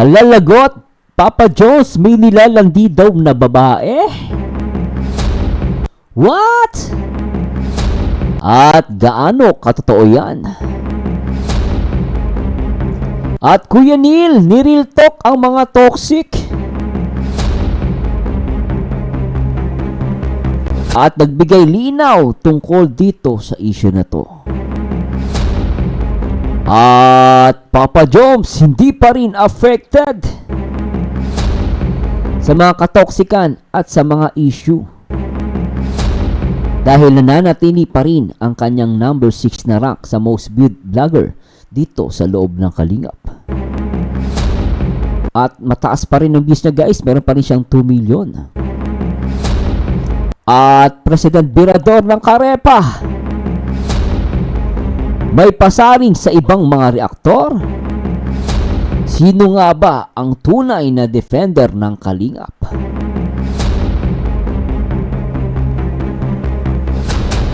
Halalagot, Papa Jones, may nilalandi daw na babae? What? At gaano katotoo yan? At Kuya Neil, ni-real talk ang mga toxic. At nagbigay linaw tungkol dito sa issue na to. At Papa Jones, hindi pa rin affected sa mga katoksikan at sa mga issue. Dahil nananatili pa rin ang kanyang number 6 na rank sa most viewed vlogger dito sa loob ng Kalingap. At mataas pa rin ang views niya guys, meron pa rin siyang 2 million. At President Birador ng Karepa, may pasaring sa ibang mga reaktor? Sino nga ba ang tunay na defender ng Kalingap?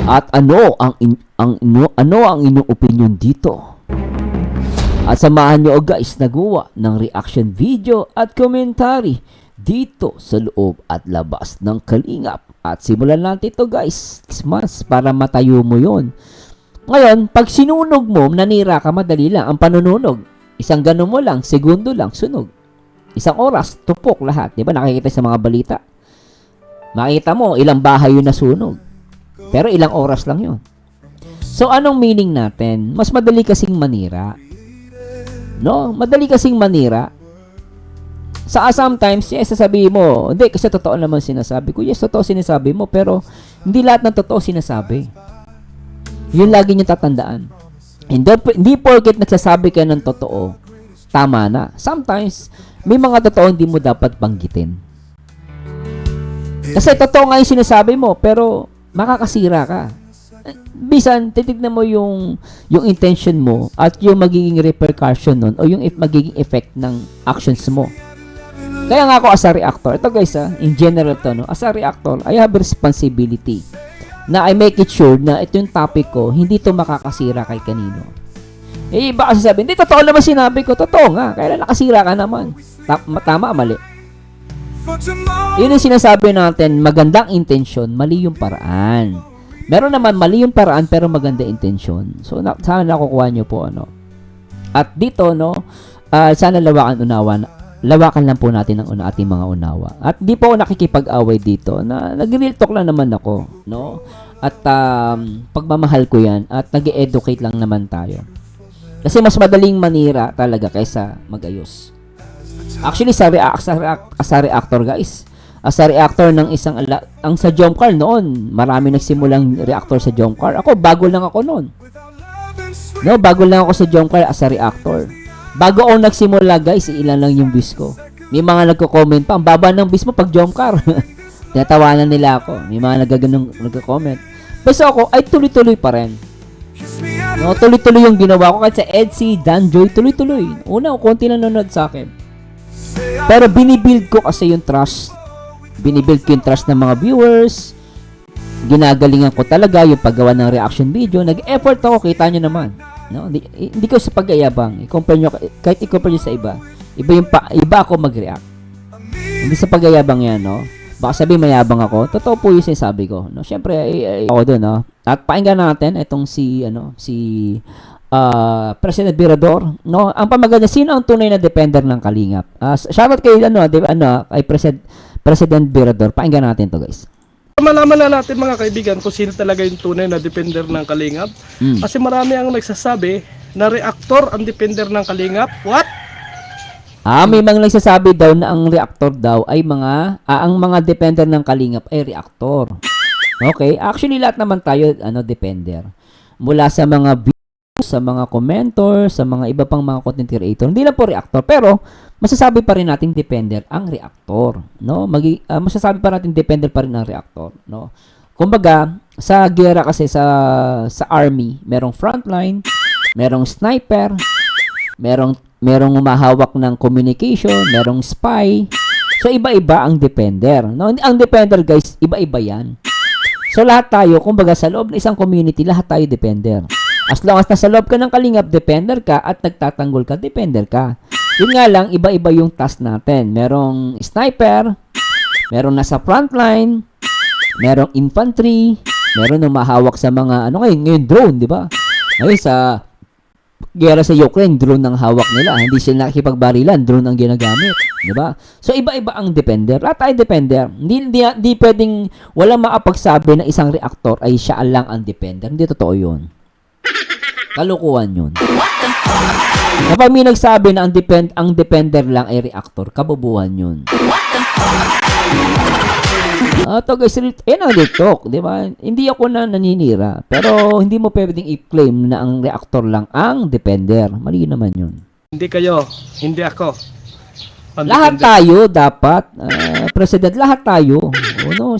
At ano ang inyong opinion dito? At samahan nyo guys nagawa ng reaction video at commentary dito sa loob at labas ng Kalingap. At simulan natin ito guys, 6 months para matayo mo yon. Ngayon, pag sinunog mo, nanira ka, madali lang ang panununog. Isang ganun mo lang, segundo lang, sunog. Isang oras, tupok lahat. Di ba nakikita sa mga balita? Makita mo, ilang bahay yun nasunog. Pero ilang oras lang yun. So, anong meaning natin? Mas madali kasing manira. No? Madali kasing manira. Sometimes, yes, sasabihin mo, hindi, kasi totoo naman sinasabi ko. Yes, totoo sinasabi mo, pero hindi lahat ng totoo sinasabi. Yun lagi niyo tatandaan. Hindi porket nagsasabi ka ng totoo, tama na. Sometimes, may mga totoo hindi mo dapat banggitin. Kasi totoo nga yung sinasabi mo, pero makakasira ka. Bisan, titignan mo yung intention mo at yung magiging repercussion nun o yung magiging effect ng actions mo. Kaya nga ako as a reactor, ito guys in general to, no? As a reactor, I have responsibility na I make it sure na ito yung topic ko, hindi to makakasira kay kanino. Eh, iba kasi sabi, hindi, totoo naman sinabi ko. Totoo nga, kaya nakasira ka naman. Tama, mali. Yun yung sinasabi natin, magandang intensyon, mali yung paraan. Meron naman mali yung paraan, pero maganda intensyon. So, sana nakukuha nyo po, ano. At dito, no, sana lawakan lang po natin ang ating mga unawa. At di po ako nakikipag-away dito na nag-real talk lang naman ako, no? At pagmamahal ko yan at nag-educate lang naman tayo. Kasi mas madaling manira talaga kaysa magayos. Actually, sa reactor guys, as a reactor ng ang sa Jomcar noon, marami nagsimulang reactor sa Jomcar. Ako, bago lang ako noon. No, bago lang ako sa Jomcar as a reactor. Bago ako nagsimula guys, ilan lang yung views ko. May mga nagko-comment pa, ang baba ng views mo pag Jomcar. Tinatawanan nila ako. May mga nagko-comment. Pero ako ay tuloy-tuloy pa rin. No, tuloy-tuloy yung ginawa ko kahit sa Edsy, Danjoy, tuloy-tuloy. Una, konti lang nanonood sa akin. Pero binibuild ko kasi yung trust. Binibuild ko yung trust ng mga viewers. Ginagalingan ko talaga yung paggawa ng reaction video. Nag-effort ako, kita nyo naman. No, hindi ko sa pag-ayabang. Kahit i-compare nyo sa iba. Iba ako mag-react. Hindi sa pag-ayabang yan, no. Baka sabihin mayabang ako. Totoo po yung sinasabi ko, no. Syempre ako doon, no. At pakinggan natin itong si President Birador, no. Ang pamaganda, sino ang tunay na defender ng Kalingap? Shoutout kay kay President Birador. Pakinggan natin to, guys. Malaman na natin mga kaibigan kung sino talaga yung tunay na defender ng Kalingap. Kasi marami ang nagsasabi na reactor ang defender ng Kalingap. What? May mga nagsasabi daw na ang reactor daw ay ang mga defender ng Kalingap ay reactor. Okay? Actually, lahat naman tayo defender. Mula sa mga views, sa mga commenter, sa mga iba pang mga content creator. Hindi lang po reactor, pero masasabi pa rin natin defender ang reactor, no? Masasabi pa natin defender pa rin ang reactor, no? Kumbaga, sa gera kasi sa army, merong frontline, merong sniper, merong humahawak ng communication, merong spy. So iba-iba ang defender, no? Ang defender guys, iba-iba 'yan. So lahat tayo, kumbaga sa loob ng isang community, lahat tayo defender. As long as nasa loob ka ng Kalingap, defender ka, at nagtatanggol ka, defender ka. Yun nga lang, iba-iba yung task natin. Merong sniper, merong nasa frontline, merong infantry, meron humahawak sa mga, ngayon drone, di ba? Ngayon sa gera sa Ukraine, drone ang hawak nila. Hindi sila nakikipagbarilan, drone ang ginagamit. Di ba? So, iba-iba ang depender. Lahat ay depender. Hindi pwedeng, walang makapagsabi na isang reactor ay siya lang ang depender. Hindi totoo yun. Kalukuhan yun. Kapag may nagsabi na ang depender lang ay reactor, kabubuhan yun. Ito guys, ang talk, di ba? Hindi ako na naninira. Pero hindi mo pwedeng i-claim na ang reactor lang ang depender. Mali naman yun. Hindi kayo, hindi ako. Ang Lahat depender. tayo dapat, President, lahat tayo.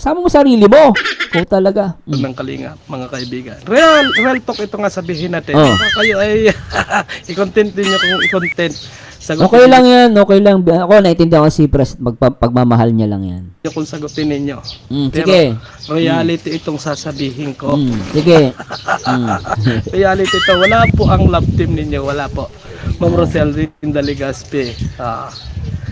Sama mo sarili mo. Ikaw talaga. Ng kalinga, mga kaibigan. Real talk ito nga sabihin natin. Oh. Kayo ay i-content din nyo kung i-content. Sagutin Okay lang yan, okay lang. Ako, naiintindihan ko si President, pagmamahal niya lang yan. nyo kung sagutin ninyo. Pero Sige. reality itong sasabihin ko. Sige. Reality ito, wala po ang love team ninyo, wala po. Ma'am Roselyn Daligaspi.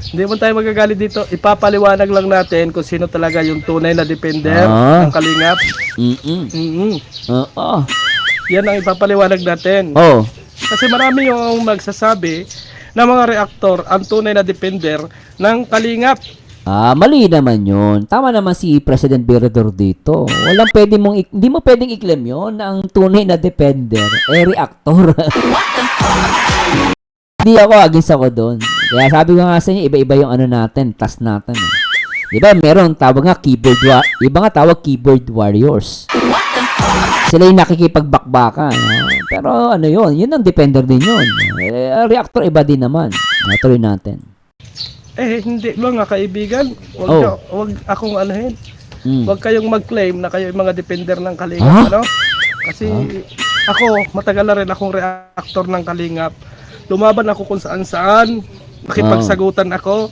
Hindi mo tayo magagalit dito. Ipapaliwanag lang natin kung sino talaga yung tunay na depender ng kalingap. Oo. Yan ang ipapaliwanag natin. Oh. Kasi marami yung magsasabi na mga reaktor ang tunay na depender ng kalingap. Mali naman yun. Tama naman si President Virador dito. Hindi mo pwedeng i-claim yun na ang tunay na depender reactor. Hindi ako, against ako doon. Kaya sabi ko nga sa inyo, iba-iba yung natin, task natin. Di ba, meron tawag nga iba nga tawag keyboard warriors. Sila yung nakikipagbakbakan. Pero yun ang depender din yun. Reactor iba din naman. Natuloy natin. Hindi mga kaibigan. Wag akong anahin. Wag kayong mag-claim na kayo yung mga depender ng kalingap. Kasi ako, matagal na rin akong reactor ng kalingap. Lumaban ako kung saan-saan. Nakipagsagutan ako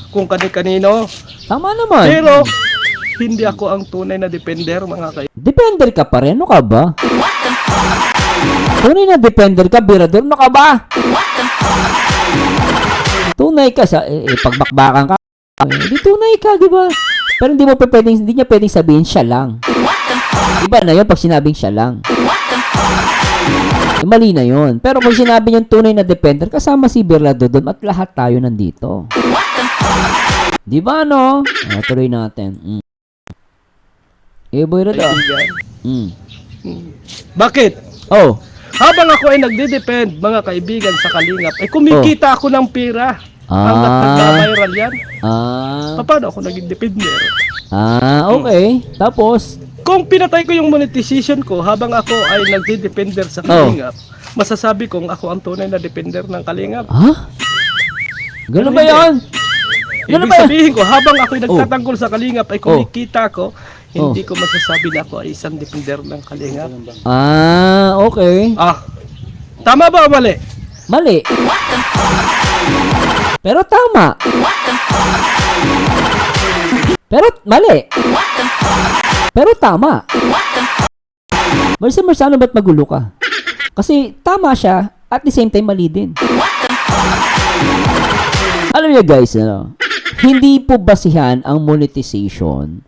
kung kani-kanino. Tama naman. Pero, hindi ako ang tunay na depender, mga kaibigan. Depender ka pa rin. Ano ka ba? Tunay na depender ka, Virador. Ano ka ba? Tunay ka sa pagbakbakan ka. Hindi tunay ka, di ba? Pero hindi niya pwedeng sabihin siya lang. Iba na yun pag sinabing siya lang. Mali na yun. Pero pag sinabi niyang tunay na depender, kasama si Virador doon at lahat tayo nandito. Di ba, no? Tuloy natin. Virador. Bakit? Oh. Habang ako ay nagde-depend, mga kaibigan, sa kalingap, kumikita ako ng pera. Hanggat nagbabiral yan. Paano ako naging depender? Okay. Tapos? Kung pinatay ko yung monetization ko habang ako ay nagde-depender sa kalingap, masasabi kong ako ang tunay na depender ng kalingap. Ganun ba yan? Ibig sabihin ko, habang ako ay nagtatanggol sa kalingap ay kumikita ko, hindi ko masasabi na ako ay isang depender ng kalingap. Okay. Tama ba o mali? Mali. Pero tama. Pero mali. Pero tama. Marsa-marsano ba't magulo ka? Kasi tama siya, at the same time mali din. Alam niyo guys, hindi po basihan ang monetization.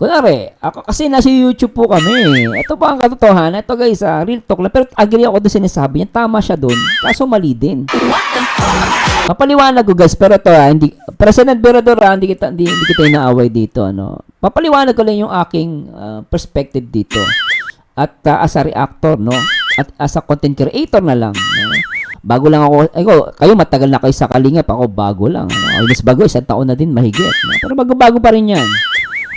Kunwari, ako kasi nasa YouTube po kami. Ito pa ang katotohanan. Ito guys, real talk lang. Pero agree ako doon sinasabi niya. Tama siya doon. Kaso mali din. Papaliwanag ko guys, pero ito hindi, President Virador, hindi kita inaaway dito. Papaliwanag ko lang yung aking perspective dito. At as a reactor, at as a content creator na lang. Bago lang ako, kayo matagal na kayo sa kalingap, ako bago lang. Mas bago, 1 taon na din mahigit. Pero bago-bago pa rin yan.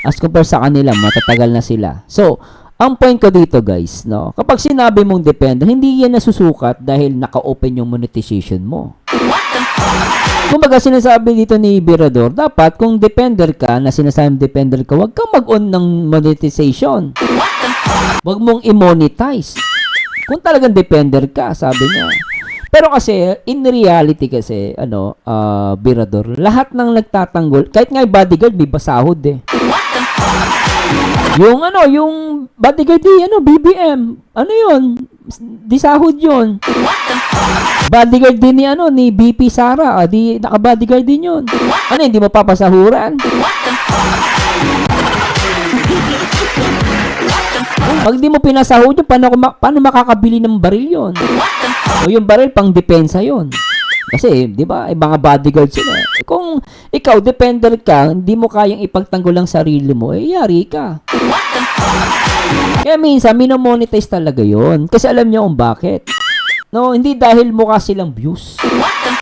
As compare sa kanila, matatagal na sila. So, ang point ko dito guys, kapag sinabi mong depender, hindi yan nasusukat dahil naka-open yung monetization mo. Kumbaga sinasabi dito ni Virador, dapat kung depender ka, na sinasabing depender ka, huwag kang mag-on ng monetization. Huwag mong i-monetize. Kung talagang depender ka, sabi niya. Pero kasi, in reality kasi, Virador, lahat ng nagtatanggol, kahit nga yung bodyguard, may basahod eh. Yung bodyguard BBM, yun? Di sahod yun. Bodyguard din ni BP Sara. Di naka-bodyguard din yun. Ano, hindi mo papasahuran? Pag di mo pinasahod yun, paano makakabili ng baril yun? O yung baril, pang depensa yun. Kasi, di ba, mga bodyguard sila. Kung ikaw, defender ka, hindi mo kayang ipagtanggol ang sarili mo, yari ka. Kaya minsan, minomonetize talaga yun. Kasi alam niyo kung bakit. No, hindi dahil mukha silang views.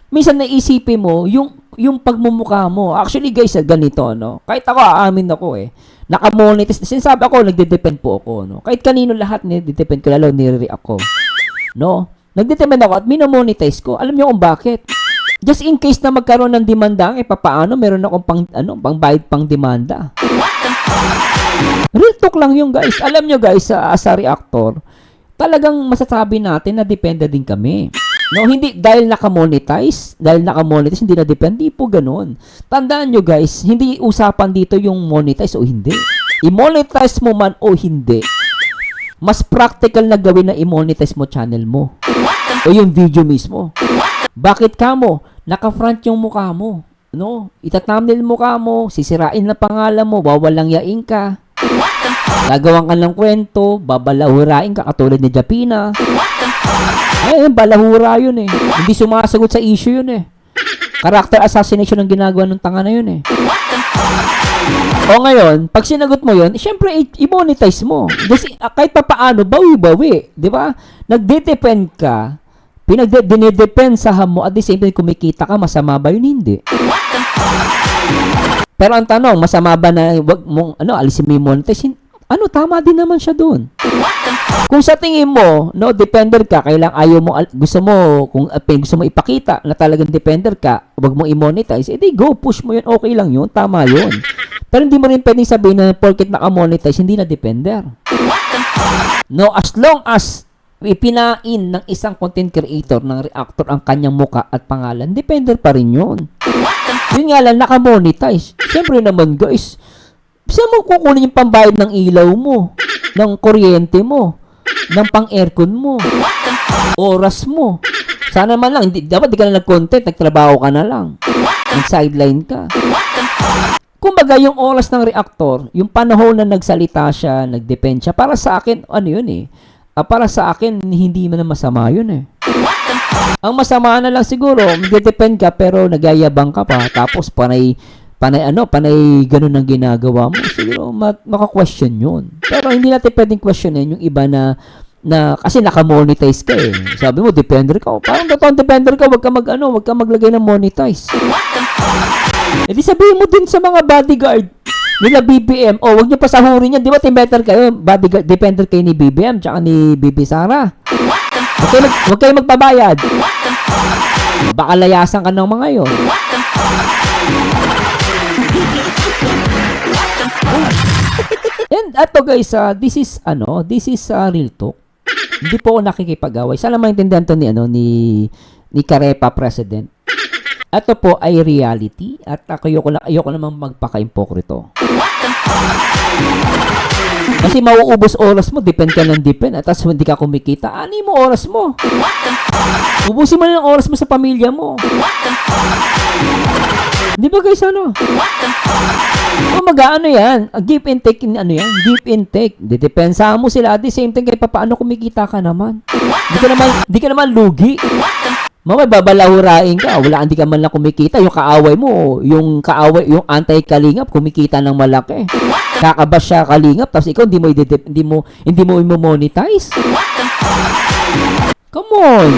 Minsan naisipin mo, yung pagmumukha mo. Actually, guys, ganito, no? Kahit ako, aamin ako nakamonetize. Sinasabi ako, nagde-depend po ako, no? Kahit kanino lahat, nagde-depend ko, lalo nire-react ko. No? Nagde-depend ako at minomonetize ko. Alam niyo kung bakit? Just in case na magkaroon ng demanda, papaano, meron akong pangbayad pang demanda. Real talk lang yung guys. Alam nyo guys, as a reactor, talagang masasabi natin na depende din kami. No, hindi dahil naka-monetize, hindi na depende, po ganun. Tandaan nyo guys, hindi usapan dito yung monetize o hindi. I-monetize mo man o hindi, mas practical na gawin na i-monetize mo channel mo o yung video mismo. Bakit ka mo? Naka-front yung mukha mo. No? Ita-thumbnail mukha mo, sisirain na pangalan mo, wawalang yain ka. Gagawan ka ng kwento, babalahurain ka katulad ni Japina. Balahura yun Hindi sumasagot sa issue yun Character assassination ang ginagawa ng tanga na yun O ngayon, pag sinagot mo yun, syempre i-monetize mo. Kasi kahit pa paano, bawi-bawi. Di ba? Nagde-depend ka, dinedepensahan mo at the same time kumikita ka, masama ba yun? Hindi. Pero ang tanong, masama ba na wag mong alisin mo yung monetize? Tama din naman siya doon. Kung sa tingin mo, no, depender ka, kailang ayaw mo, gusto mo ipakita na talagang depender ka, wag mo i-monetize, edi go, push mo yun, okay lang yun, tama yun. Pero hindi mo rin pwedeng sabihin na porket naka-monetize, hindi na depender. No, as long as ipinain ng isang content creator, ng reactor, ang kanyang muka at pangalan, depender pa rin yun. Yun nga lang, naka-monetize. Siyempre naman guys, saan mo kukunin yung pambayad ng ilaw mo, ng kuryente mo, ng pang-aircon mo, oras mo. Sana man lang, dapat di ka na nag-content, nagtrabaho ka na lang, nag-sideline ka. Kumbaga, yung oras ng reactor, yung panahon na nagsalita siya, nag-depend siya, para sa akin, para sa akin, hindi man masama yun Ang masama na lang siguro, mag-depend ka, pero nagyayabang ka pa, tapos panay ganun ang ginagawa mo, siguro maka-question yun. Pero hindi natin pwedeng questionin yung iba na kasi naka-monetize ka Sabi mo, depender ka. Parang totoong depender ka, wag ka maglagay ng monetize. E di sabihin mo din sa mga bodyguard nila BBM, wag niyo pasahurin yan. Di ba, better kayo, bodyguard, depender kayo ni BBM, tsaka ni BP Sara. Wag kayo magpabayad. Baka layasan ka ng mga yun. And ato guys, this is real talk. Hindi po ako nakikipag-away. Sana maintindihan to ni Karepa President. Ito po ay reality at ayoko namang magpaka-impokrito. Kasi mauubos oras mo, depend ka ng depend, at tapos hindi ka kumikita, ani mo oras mo. Ubusin mo na ng oras mo sa pamilya mo. Di ba guys, yan? Give and take, give and take. Didepensa mo sila, at the same time, paano kumikita ka naman? Di ka naman lugi. Mamay, babalahurain ka, hindi ka man lang kumikita. Yung kaaway mo, yung anti-kalingap, kumikita ng malaki. Kakabas siya kalingap, tapos ikaw hindi mo i-monetize. Come on.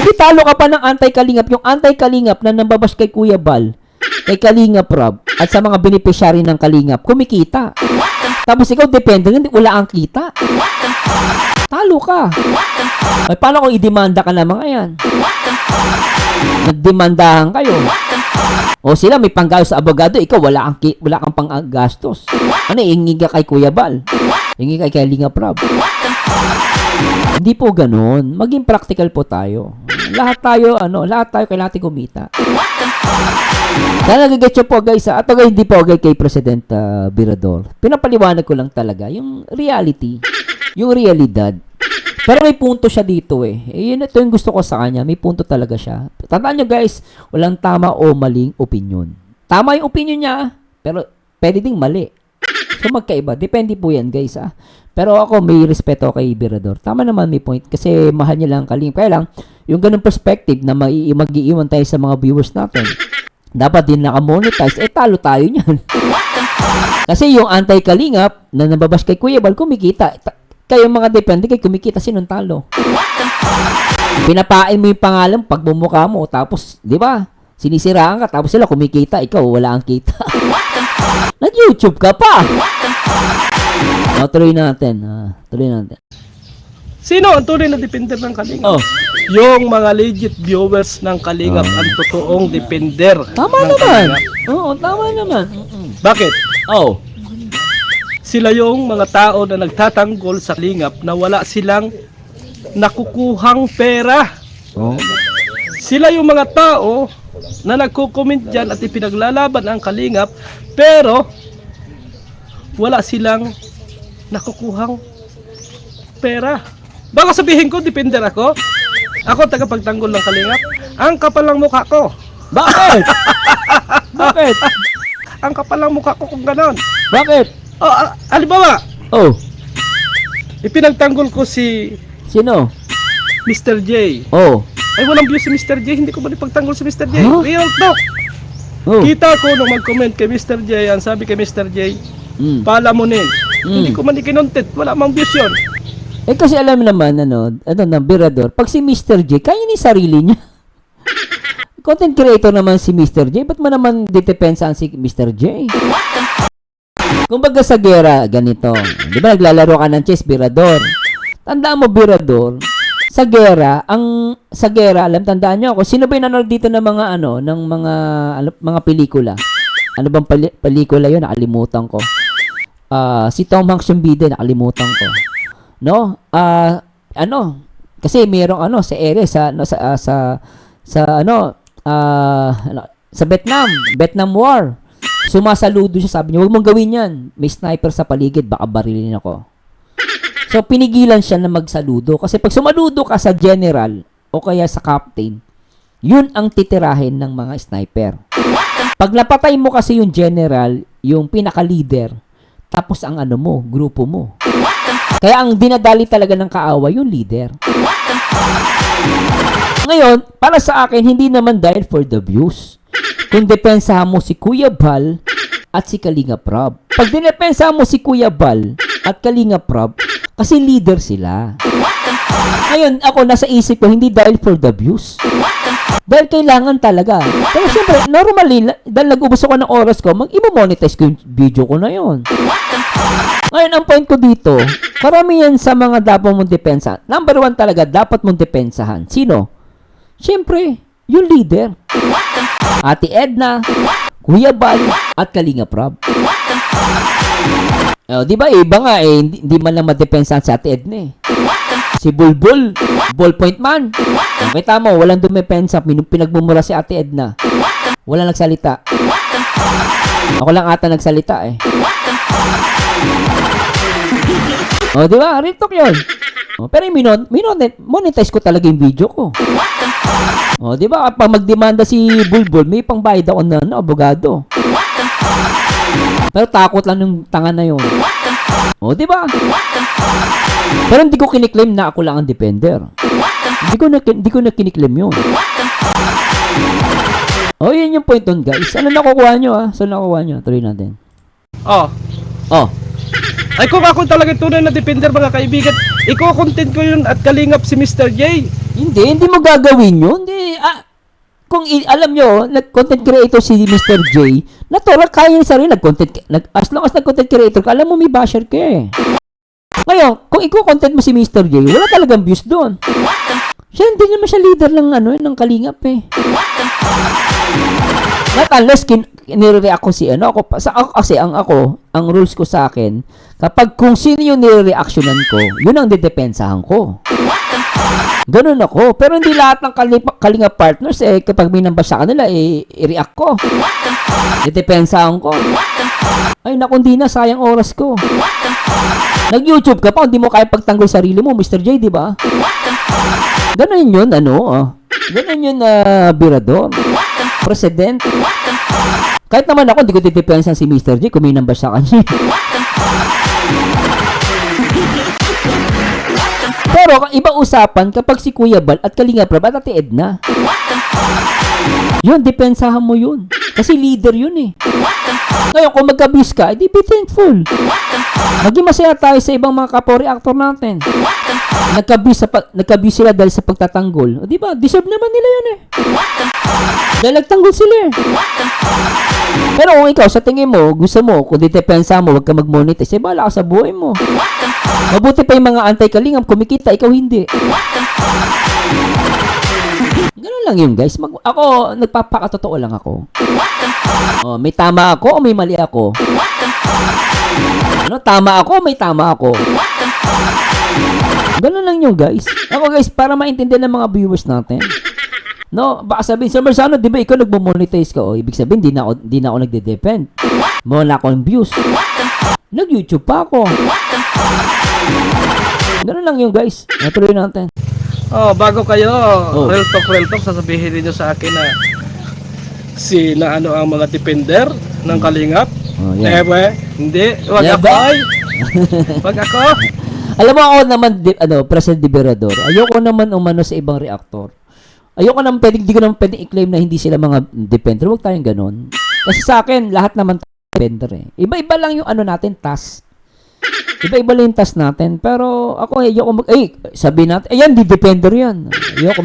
Di talo ka pa ng anti-kalingap. Yung anti-kalingap na nambabas kay Kuya Bal, kay Kalingap Rob, at sa mga beneficiary ng Kalingap, kumikita. Tapos ikaw depende, wala ang kita. Talo ka. Ay, paano kung i-demanda ka na mga yan? Nagdemandahan kayo. O sila may panggastos sa abogado, ikaw wala kang panggastos. Hingi ka kay Kuya Bal? Hingi kay Kalingap Rob? Hindi po ganoon. Maging practical po tayo. Lahat tayo kailangan kumita. Sana nagigets nyo po guys. At guys, hindi po kay President Virador. Pinapaliwanag ko lang talaga yung reality, yung realidad. Pero may punto siya dito eh. Yun, ito yung gusto ko sa kanya. May punto talaga siya. Tandaan nyo guys, walang tama o maling opinion. Tama yung opinion niya, pero pwede ding mali. So magkaiba. Depende po yan guys Pero ako may respeto kay Birador. Tama naman may point. Kasi mahal niya lang Kalingap. Kaya lang, yung ganung perspective na mag-iiwan tayo sa mga viewers natin. Dapat din naka-monetize. Talo tayo niyan. Kasi yung anti-Kalingap na nababash kay Kuya Bal, kumikita. Kayong mga depende kay kumikita, sinong talo? Pinapain mo yung pangalan pag bumukha mo, tapos, di ba? Sinisiraan ka, tapos sila kumikita, ikaw wala ang kita. Nag-YouTube ka pa! Tuloy natin. Sino ang tunay na depender ng Kalingap? Yung mga legit viewers ng Kalingap ang totoong depender Tama ng naman. Kalingap. Oo, tama naman. Bakit? Oh. Sila yung mga tao na nagtatanggol sa Kalingap na wala silang nakukuhang pera. Oh. Sila yung mga tao na nagko-comment dyan at ipinaglalaban ang Kalingap pero wala silang nakukuhang pera. Baka sabihin ko, depender ako. Ako tagapagtanggol ng Kalingap. Ang kapal ng mukha ko. Bakit? Bakit? Ang kapal ng mukha ko kung ganon. Bakit? Halimbawa, Oh. ipinagtanggol ko si Sino? Mr. J. Oh. Ay, walang views si Mr. J. Hindi ko ba ipagtanggol si Mr. J? Huh? Real talk. Oh. Kita ko nung mag-comment kay Mr. J, ang sabi kay Mr. J, palamunin. Hindi ko man ikinontent. Wala mang views yun. Kasi alam naman, na Birador, pag si Mr. J, kaya niya yung sarili niya. Content creator naman si Mr. J, ba't mo naman ditepensahan si Mr. J? Kumbaga sa gera, ganito. Di ba naglalaro ka ng chess, Birador? Tandaan mo, Birador, sa gera, tandaan niyo ako, sino ba yung nanonood dito ng mga, ng mga pelikula? Ano bang pelikula yun? Nakalimutan ko. Si Tom Hanks yung bida, nakalimutan ko. No? Kasi merong sa ere sa Vietnam War. Sumasaludo siya, sabi niya, huwag mong gawin yan. May sniper sa paligid, baka barilin ako. So, pinigilan siya na magsaludo. Kasi pag sumaludo ka sa general o kaya sa captain, yun ang titirahin ng mga sniper. Pag napatay mo kasi yung general, yung pinaka-leader, tapos ang grupo mo. Kaya ang dinadali talaga ng kaaway, yung leader. Ngayon, para sa akin, hindi naman dahil for the views. Kung depensahan mo si Kuya Bal at si Kalingap Rob. Pag dinepensahan mo si Kuya Bal at Kalingap Rob, kasi leader sila. Ngayon, ako nasa isip ko, hindi dahil for the views. Dahil kailangan talaga. Pero syempre, normally, dahil nag-ubos ako ng oras ko, i-monetize ko yung video ko na yon. Ngayon, ang point ko dito, karamihan sa mga dapat mong depensahan. Number 1 talaga, dapat mong depensahan. Sino? Syempre, yung leader. Ate Edna, Kuya Bal, at Kalingap Rob. Di ba, iba nga hindi man lang madepensahan si Ate Edna Si Bulbul, ballpoint man. Kita mo, walang dumepensa, pinagmumura si Ate Edna. Walang nagsalita. Ako lang ata nagsalita di ba? Real talk yun. Pero monetize ko talaga yung video ko. Di ba? Pag magdemanda si Bulbul, may pangbayad ako na abogado. Pero takot lang yung tanga na yun. Di ba? Pero hindi ko kiniklaim na ako lang ang defender. Hindi ko na kiniklaim yun. Yun yung point doon, guys. Ano nakukuha nyo, Saan nakukuha nyo? Tuloy natin. Ay, kung ako talaga tunay na defender, mga kaibigan, i-content ko yun at Kalingap si Mr. J. Hindi mo gagawin yun. Hindi, kung alam nyo, nag-content creator si Mr. J, natural, kaya niya sarili, as long as nag-content creator ka, alam mo may basher ka Ngayon, kung i-content mo si Mr. J, wala talagang views doon. Siya, hindi naman siya leader ng Kalingap Not unless nire-react ko ang rules ko sa akin, kapag kung sino yung nire-reactionan ko, yun ang didepensahan ko. Ganun ako. Pero hindi lahat ng Kalingap partners, kapag may nambasa kanila, i-react ko. Didepensahan ko. Ay, naku, hindi na, sayang oras ko. Nag-YouTube ka pa, hindi mo kaya pagtanggol sarili mo, Mr. J, di ba? Ganun yun, ganun yun, Birador. President. Kahit naman ako, hindi ko titipensan si Mr. J kung may number sa kanya. Pero, iba usapan kapag si Kuya Bal at Kalinga Prab at Ate Edna. Yun, depensahan mo yun. Kasi leader yun eh. Ngayon, kung magka-abuse ka, edi be thankful. Maging masaya tayo sa ibang mga kapwa-reactor natin. Nagka-abuse sila dahil sa pagtatanggol. O, di ba? Deserve naman nila yun eh. Dahil nagtanggol sila eh. Pero kung ikaw, sa tingin mo, gusto mo, kung depensa mo, huwag ka mag-monetize, eh, bahala ka sa buhay mo. Mabuti pa yung mga anti-kalingam, kumikita, ikaw hindi. Ganun lang yun, guys. Ako, nagpapakatotoo lang ako. Oh, may tama ako o may mali ako? Tama ako o may tama ako? Ganun lang yun, guys. Ako, guys, para maintindihan ng mga viewers natin. No, baka sabihin, Sir Marzano, di ba ikaw nagmo-monetize ka? O, ibig sabihin, di na ako nagde-depend. Wala akong views. Nag-YouTube pa ako. Ganun lang yun, guys. Natuloy natin. Oh, bago kayo, real talk, sasabihin niyo sa akin na ano ang mga defender ng Kalingap. Oh, yeah. Hindi, wag Yeah, ako. Wag ako. Alam mo ako naman, President Liberador, ayoko naman umano sa ibang reactor. Ayoko naman, di ko naman pwedeng i-claim na hindi sila mga defender. Huwag tayong ganun. Kasi sa akin, lahat naman defender eh. Iba-iba lang yung natin, task. Iba-iba lang yung task natin. Pero ako, ayoko sabihin natin, ayan, di defender yan. Ayoko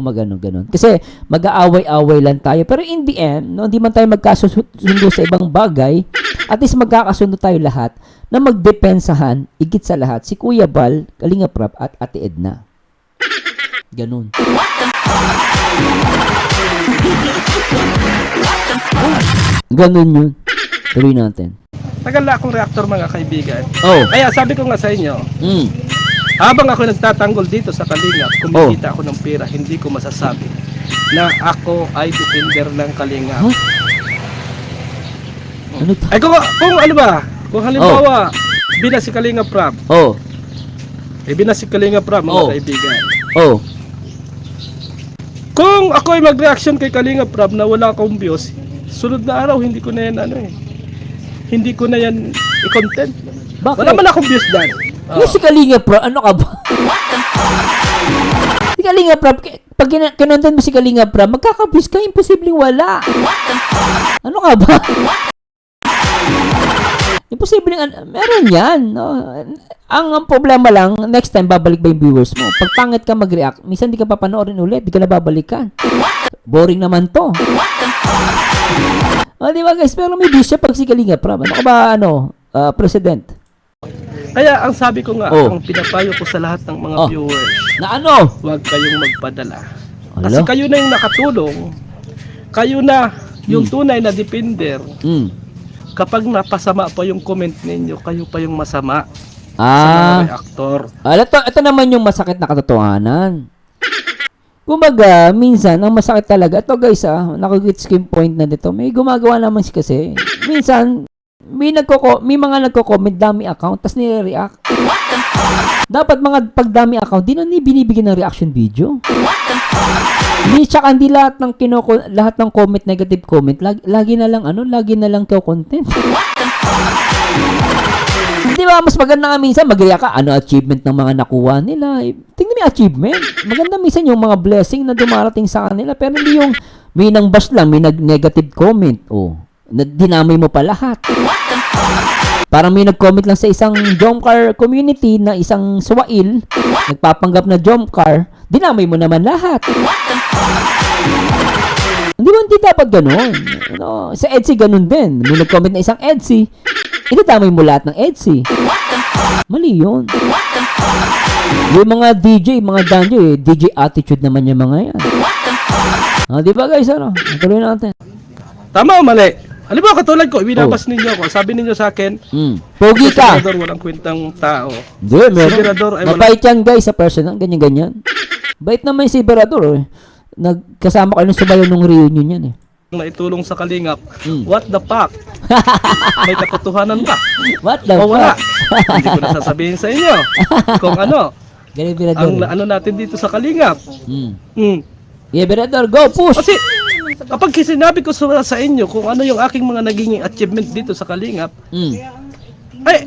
ganun. Kasi mag-aaway-aaway lang tayo. Pero in the end, no, hindi man tayo magkasundo sa ibang bagay, at least magkakasundo tayo lahat na magdepensahan, igit sa lahat, si Kuya Bal, Kalinga Prab, at Ate Edna. Ganun. Ganun yun. Tuloy natin. Tagal na akong reactor, mga kaibigan. Oh. Kaya sabi ko nga sa inyo, habang ako nagtatanggol dito sa Kalingap, kumikita ako ng pera, hindi ko masasabi na ako ay defender ng Kalingap. Huh? Ano Ay kung ano ba? Kung halimbawa, binas si Kalinga Prab. Binas si Kalinga Prab, mga kaibigan. Kung ako ay mag-reaction kay Kalinga Prab na wala akong views, sunod na araw hindi ko na yan hindi ko na yan i-content. Bakit? Wala man akong views dyan. Yung si Kalinga Prab, ano ka ba? Si Kalinga Prab, pag kinontent mo si Kalinga Prab, magkaka-views ka, imposibleng wala. Ano ka ba? Imposibleng, meron yan. No? Ang problema lang, next time, babalik ba yung viewers mo? Pag pangit ka mag-react, minsan di ka papanoorin ulit, di ka na babalikan. Boring naman to. Di ba guys, pero may views siya pag si Kalinga Prab. Ano ka ba, President? Kaya ang sabi ko nga, ang pinapayo ko sa lahat ng mga viewers, na ano? huwag kayong magpadala. Kasi kayo na yung nakatulong, kayo na yung tunay na defender. Kapag napasama pa yung comment ninyo, kayo pa yung masama sa mga reactor. Ito naman yung masakit na katotohanan. Kumbaga, minsan, ang masakit talaga, ito guys nakagets ko yung point na dito, may gumagawa naman siya kasi. Minsan, may mga nagko-comment, dami account, tas nire-react. Dapat mga pagdami account, di na binibigyan ng reaction video. Hindi lahat ng comment, negative comment, lagi na lang content. Di ba, mas maganda nga minsan mag-react ka, achievement ng mga nakuha nila. Tingnan mo yung achievement. Maganda minsan yung mga blessing na dumarating sa kanila, pero hindi yung may nang bash lang, may negative comment. Dinamay mo pa lahat. Parang may nag-comment lang sa isang jump car community na isang swail, nagpapanggap na jump car, dinamay mo naman lahat. Hindi dapat ganun. Sa EDSI ganun din. May nag-comment na isang EDSI, idadamay mo lahat ng EDSI. Mali yun. Yung mga DJ, mga danjo, DJ attitude naman yung mga yan. Di ba guys, tuloy natin. Tama o mali? Halimbawa katulad ko, ibinabas ninyo ako. Sabi ninyo sa akin, pogi ka. Si Berador walang kwentang tao. Hindi, meron. Si Berador ay mabait yan guys sa personal, ganyan-ganyan. Bait naman si Berador. Nagkasama kayo nung sumayaw nung reunion yan . naitulong sa Kalingap. Mm. What the fuck? May katotohanan ba? What the O wala? fuck? Hindi ko na sasabihin sa inyo kung ano Ganun, ang Birador. ano natin dito sa Kalingap. Mm. Hmm. Yeah, Birador, go, push! Kasi kapag sinabi ko sa inyo kung ano yung aking mga naging achievement dito sa Kalingap, Mm. ay,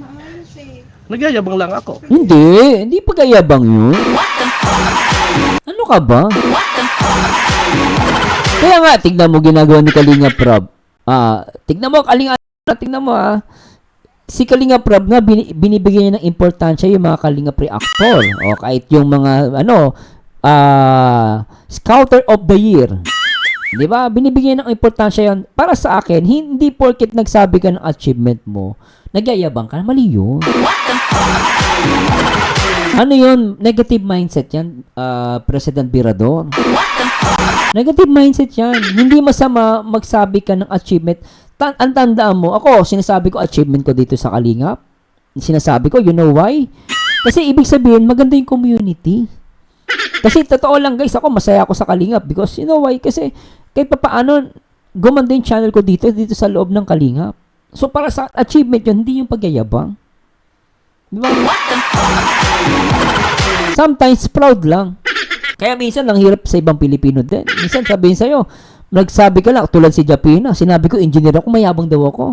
nagyayabang lang ako. Hindi pagayabang yun. Ano ka ba? Kaya nga, tignan mo ginagawa ni Kalinga Prab. Tignan mo, tignan mo si Kalinga Prab nga, binibigyan niya ng importansya yung mga Kalinga Pre-Actor. O kahit yung mga, Scouter of the Year. Di ba? Binibigyan ng importansya yan. Para sa akin, hindi porket nagsabi ka ng achievement mo, nagyayabang ka. Mali yun. Ano yun? Negative mindset yan, President Birador. Negative mindset yan. Hindi masama magsabi ka ng achievement. Ang tandaan mo, ako, sinasabi ko achievement ko dito sa Kalingap. Sinasabi ko, you know why? Kasi ibig sabihin, maganda yung community. Kasi totoo lang guys, ako masaya ako sa Kalingap because you know why? Kasi kahit pa paano, gumanda yung channel ko dito sa loob ng Kalingap. So para sa achievement yun, hindi yung pagyayabang. Di ba? Sometimes proud lang. Kaya minsan lang hirap sa ibang Pilipino din. Minsan sabihin sa'yo, nagsabi ka lang, tulad si Japina, sinabi ko engineer ako, mayabang daw ako.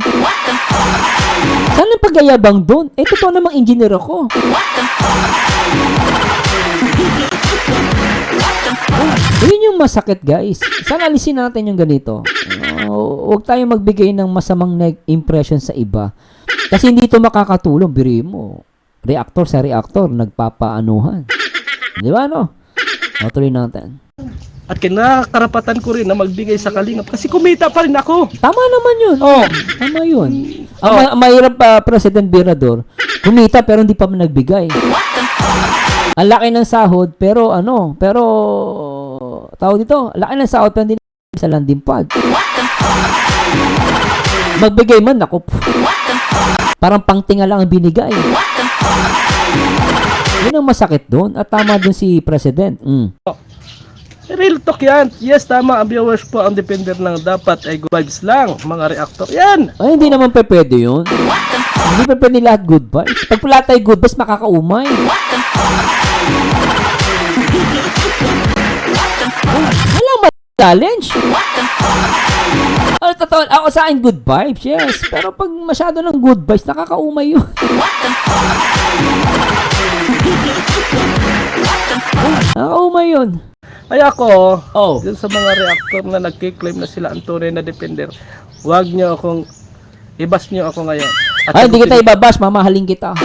Saan ang pagyayabang doon? Totoo namang engineer ako. Yun yung masakit guys. Sana alisin natin yung ganito. Huwag tayo magbigay ng masamang impression sa iba. Kasi hindi ito makakatulong. Biri mo. Reactor sa reactor, nagpapaanuhan. Di ba no? Tuloy natin. At kinakarapatan ko rin na magbigay sa Kalingap kasi kumita pa rin ako. Tama naman yun. Oh. Tama yun. Ang mahirap pa, President Birador, kumita pero hindi pa nagbigay. Ang laki ng sahod, pero tawag dito, laki ng sahod pero hindi sa landing pad. Magbigay man, ako. Parang pangtinga lang ang binigay. Yun ang masakit doon. At tama doon si President. Real talk yan. Yes, tama. Ang viewers po ang depender lang. Dapat ay good vibes lang. Mga reactor. Yan! Ay, hindi naman pwede yun. Hindi pwede lahat good vibes. Pag pala tayo good vibes, makakaumay. Walang challenge. Totoo, ako sa akin good vibes, yes. Pero pag masyado ng good vibes, nakakaumay yun. Nakakaumay yun. Ay ako, Oh. dun sa mga reactor na nagkiklaim na sila ang tunay na defender, huwag nyo akong, ibas nyo ako ngayon. Ay, hindi kita ibabash, mamahalin kita.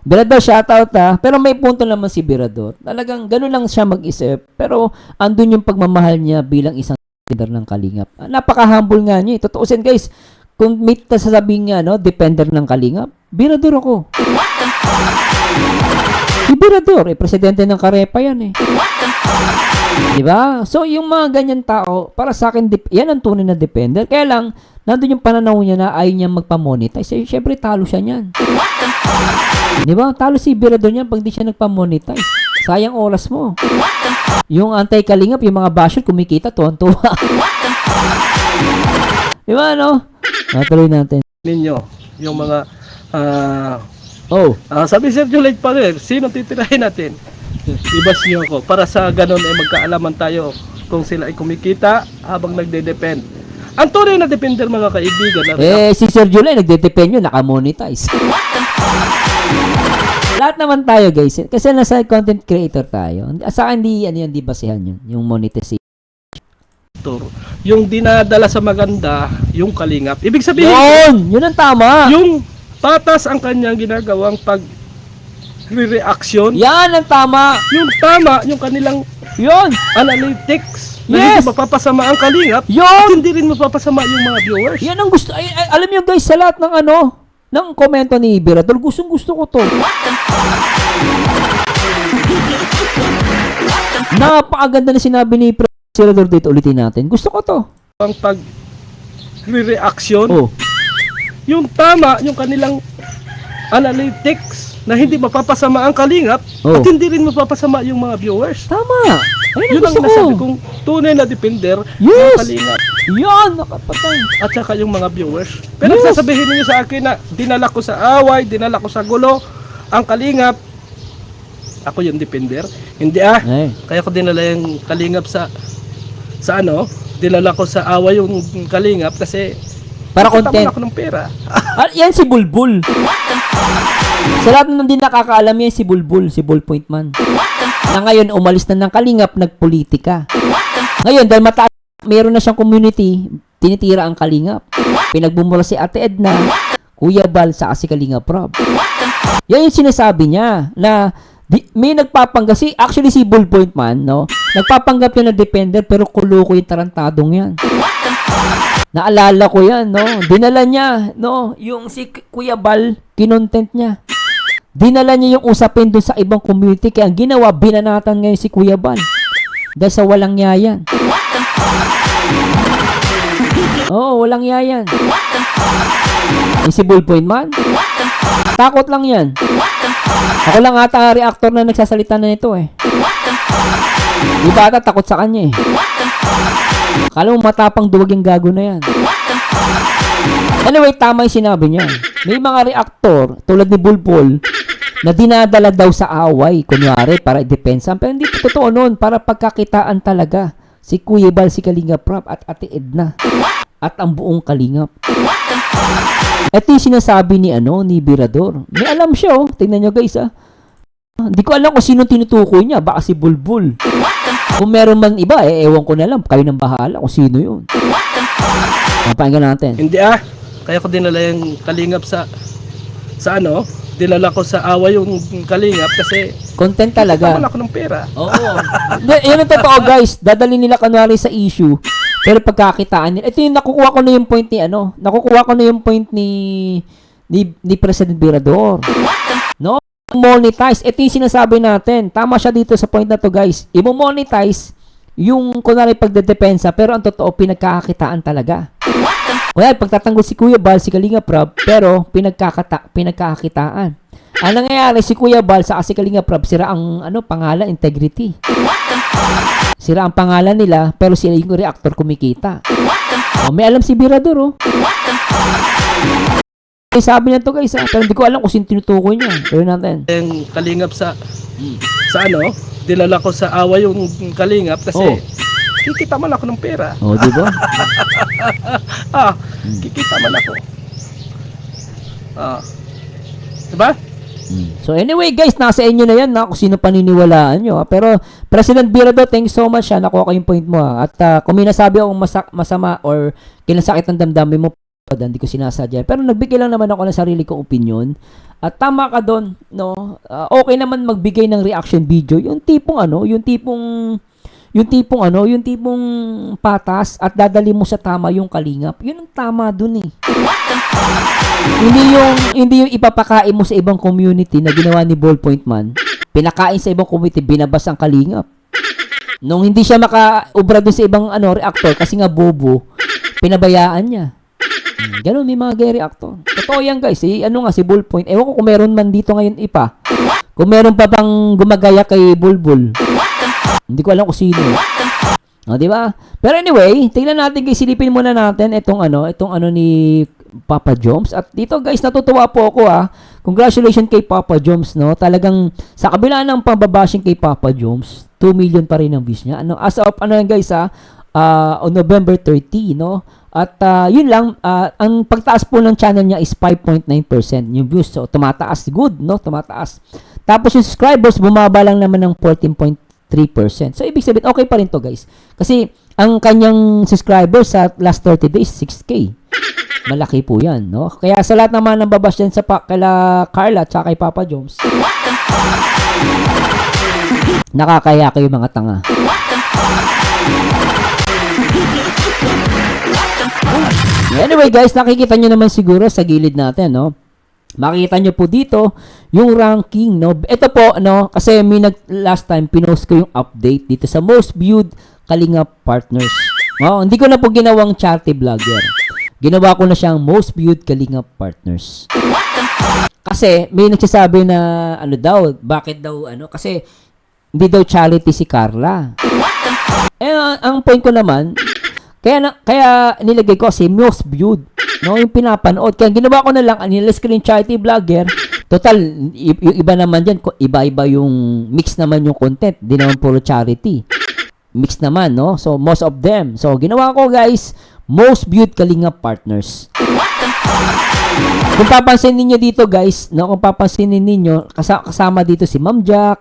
Birador, shoutout Pero may punto naman si Birador. Talagang ganun lang siya mag-isip. Pero andun yung pagmamahal niya bilang isang defender ng Kalingap. Napaka-humble nga niya. Totoosin guys, kung may sasabihin nga, defender ng Kalingap, Birador ako. Si Birador, presidente ng Karepa yan eh. Diba? So, yung mga ganyan tao, para sa akin, yan ang tunay na defender. Kaya lang, nandun yung pananaw niya na ayaw niya magpa-monetize. Siyempre, talo siya niyan. Diba? Talo si Birador niyan pag di siya nagpa-monetize. Sayang oras mo. Yung anti-Kalingap, yung mga basher, kumikita, tuwan-tuwa. Diba, no? Tuloy natin. Ninyo, yung mga, Oh. sabi Sir Juliet pa rin, sino titirahin natin? Ibas nyo ako. Para sa ganun ay magkaalaman tayo kung sila ay kumikita habang nagde-depend. Ang tunay na depender mga kaibigan. Si Sir Juliet, nagde-depend yun, naka-monetize. Lahat naman tayo guys. Kasi nasa content creator tayo. Sa akin, di basehan yun. Yung monetization. Yung dinadala sa maganda, yung Kalingap. Ibig sabihin, Yun ang tama. yung patas ang kanyang ginagawang pag-reaction. Yan ang tama. Yung tama, yung kanilang Yun. analytics. Na Yes. hindi mapapasama ang Kalingap. Yun. At hindi rin mapapasama yung mga viewers. Yan ang gusto. Ay, alam niyo guys, sa lahat ng ng komento ni Birador, gustong gusto ko to. Napakaganda na sinabi ni Birador dito, ulitin natin. Gusto ko to. Ang pag-reaction. Oh. Yung tama, yung kanilang analytics. na hindi mapapasama ang kalingap Oh. at hindi rin mapapasama yung mga viewers. Tama. Ayun Yun ang ang gusto ko. nasabi kong tunay na defender Yes! ng kalingap Yan, nakapatay. at saka yung mga viewers. Pero Yes! sasabihin niyo sa akin na dinala ko sa away, dinala ko sa gulo ang kalingap. Ako yung defender. Hindi Ay. Kaya ko dinala yung kalingap sa ano, dinala ko sa away yung kalingap kasi Para nakita content. mo ako ng pera. Ah, yan si Bulbul. Sa lahat ng hindi nakakaalam yan si Bulbul, si Ballpoint Man. Na ngayon umalis na ng kalingap, nagpolitika. Ngayon dahil meron na siyang community, tinitira ang kalingap. Pinagbumura si Ate Edna, Kuya Bal sa si Kalingap Rob. Yan yung sinasabi niya na may nagpapanggap actually si Ballpoint Man, no? Nagpapanggap yun na defender pero kuloko yung tarantadong yan. Naalala ko yan, no? Dinala niya, no? Yung si Kuya Bal, kinontent niya. Dinala niya yung usapin dun sa ibang community. Kaya ang ginawa, binanatan ngayon si Kuya Bal. Dahil sa walang yayan. Oo, walang yayan. Yung si Ballpoint Man, takot lang yan. Ako lang ata reactor na nagsasalita na nito eh. Di ba ata takot sa kanya eh. Akala mo matapang duwag yung gago na yan. Anyway, tama yung sinabi niya. May mga reactor, tulad ni Bulbul, na dinadala daw sa away, kunwari, para i-depensa. Pero hindi po totoo nun, para pagkakitaan talaga. Si Kuya Bal, si Kalingap Rob, at Ate Edna. At ang buong Kalingap. Ito yung sinasabi ni, ni Birador. May alam siya, oh. Tingnan nyo guys, Hindi ko alam kung sino tinutukoy niya. Baka si Bulbul. Kung meron man iba, ewan ko na lang. Kayo nang bahala kung sino yun. Pakinggan natin. Hindi Kaya ko dinala yung kalingap sa ano, dinala ko sa away yung kalingap kasi Content talaga. wala ako ng pera. Oo. Yan ang totoo guys. Dadali nila kanwari sa issue. Pero pagkakitaan nila. Ito yung nakukuha ko na yung point ni Nakukuha ko na yung point ni President Birador. No? Monetize. Ito yung sinasabi natin. Tama siya dito sa point na to guys. I-monetize yung kunwari pagdedepensa pero ang totoo pinagkakakitaan talaga. Kaya pagtatanggol si Kuya Bal, si Kalingap Rob, pero pinagkakakitaan. Ang nangyayari si Kuya Bal sa si Kalingap Rob, sira ang pangalan, integrity. Sira ang pangalan nila, pero sila yung reactor kumikita. May alam si Birador, oh. Sabi niya to guys, pero hindi ko alam kung sino tinutukoy niya. Gawin natin. Yung kalingap sa ano, dinala ko sa away yung kalingap kasi kikita man ako ng pera. Oh, di ba? Kikita man ako. Diba? So anyway guys, nasa inyo na yan kung sino paniniwalaan nyo. Pero President Birador, thank you so much. Nakuha ko yung point mo. At kung may nasabi akong masama or kinasakit ng damdamin mo, hindi ko sinasadya. Pero nagbigay lang naman ako ng sarili kong opinion. At tama ka doon, no? Okay naman magbigay ng reaction video. Yung tipong yung tipong patas at dadali mo sa tama yung kalingap. Yun ang tama dun eh. Hindi yung ipapakain mo sa ibang community na ginawa ni Ballpoint Man. Pinakain sa ibang community, binabas ang kalingap. Nung hindi siya makaubra dun sa ibang reactor kasi nga bobo, pinabayaan niya. Ganun, may mga gay reactor. Totoo yan guys, si Ballpoint. Ewan ko kung meron man dito ngayon ipa. Kung meron pa bang gumagaya kay Bulbul. Hindi ko alam kung sino. Di ba? Pero anyway, tingnan natin guys, silipin muna natin itong ni Papa Joms. At dito guys, natutuwa po ako Congratulations kay Papa Joms, no? Talagang sa kabila ng pambabashing kay Papa Joms, 2 million pa rin ang views niya. As of guys on November 30, no? At yun lang, ang pagtaas po ng channel niya is 5.9% yung views. So tumataas, good, no? Tumataas. Tapos yung subscribers bumaba lang naman ng 14.3%. So ibig sabihin okay pa rin to guys. Kasi ang kanyang subscribers sa last 30 days 6K. Malaki po 'yan, no? Kaya sa lahat naman ng babash diyan sa kala Carla at kay Papa Joms. Nakakaya kayo mga tanga. Anyway guys, nakikita nyo naman siguro sa gilid natin, no? Makikita nyo po dito yung ranking, no? Ito po, no? Kasi last time pinost ko yung update dito sa most viewed Kalingap partners. No? Hindi ko na po ginawang charity vlogger. Ginawa ko na siyang most viewed Kalingap partners. Kasi may nagsasabi na ano daw, bakit daw ano, kasi hindi daw charity si Carla. Eh, ang point ko naman, kaya nilagay ko kasi most viewed, no, yung pinapanood. Kaya ginawa ko na lang, anilas ko yung charity vlogger. Total, yung iba naman dyan, iba-iba yung mix naman yung content. Di naman puro charity. Mix naman, no? So, most of them. So, ginawa ko, guys, most viewed Kalingap partners. Kung papansin ninyo dito, guys, no, kung papansinin ninyo, kasama dito si Ma'am Jack,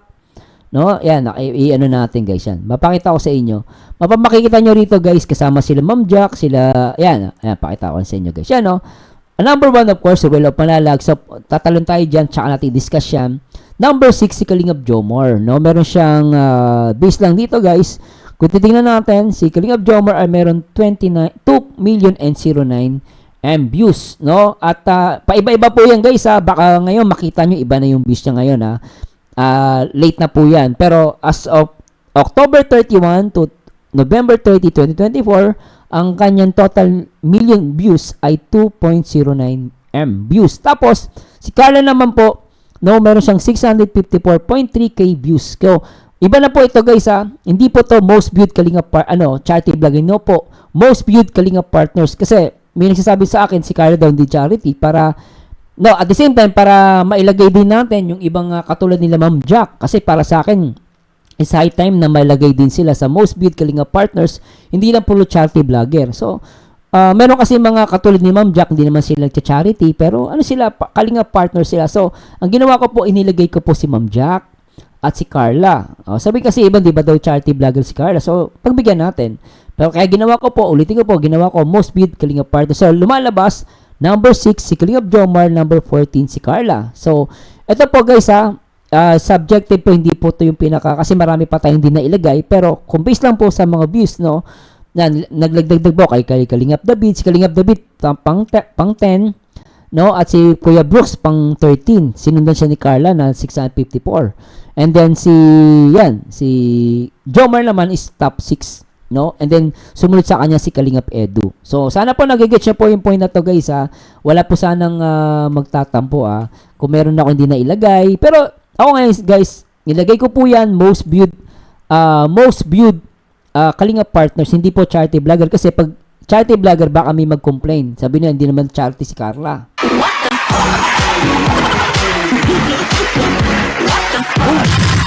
no? Yan, i-ano natin, guys, yan. Mapakita ko sa inyo. Makikita nyo rito, guys, kasama sila Ma'am Jack, sila, yan, pakita ko sa inyo, guys. Yan, no? Number 1, of course, Will of Manalag. So, tatalon tayo dyan, tsaka natin discuss yan. Number 6, si Kalingap Jomar, no? Meron siyang, base lang dito, guys. Kung titingnan natin, si Kalingap Jomar ay meron 2,009,009 views, no? At paiba-iba po yan, guys, ha? Baka ngayon makita nyo iba na yung views niya ngayon, ha? Late na po yan. Pero as of October 31 to November 30, 2024, ang kanyang total million views ay 2.09 views. Tapos, si Carla naman po, no, meron siyang 654.3k views. So, iba na po ito, guys, ha? Hindi po to most viewed Kalingap charity vlogging. No po, most viewed Kalingap partners. Kasi, may nagsasabi sa akin, si Carla daw hindi charity para, no, at the same time, para mailagay din natin yung ibang katulad nila Ma'am Jack. Kasi para sa akin, is high time na mailagay din sila sa most viewed Kalingap partners, hindi lang puro charity vlogger. So, meron kasi mga katulad ni Ma'am Jack, hindi naman sila nagcha-charity, pero ano sila, Kalingap partners sila. So, ang ginawa ko po, inilagay ko po si Ma'am Jack at si Carla. Sabi kasi iba, di ba daw charity vlogger si Carla? So, pagbigyan natin. Pero kaya ginawa ko po, ulitin ko po, ginawa ko most viewed Kalingap partners. So, lumalabas, number 6, si Kalingap Jomar, number 14, si Carla. So, ito po, guys, subjective po, hindi po ito yung pinaka, kasi marami pa tayong hindi nailagay, pero kung base lang po sa mga views, no, na naglagdagdag po kay Kalingap David, si Kalingap David pang 10, no, at si Kuya Brooks pang 13, sinundan siya ni Carla na 654, and then si Jomar naman is top 6, no, and then sumunod sa kanya si Kalingap Edu. So sana po nagigets siya po yung point na to, guys, wala po sanang magtatampo, kung meron ako hindi nailagay, pero ako ngayon, guys, nilagay ko po yan, most viewed Kalingap partners, hindi po charity vlogger. Kasi pag charity vlogger, baka may mag-complain. Sabi niya, hindi naman charity si Carla.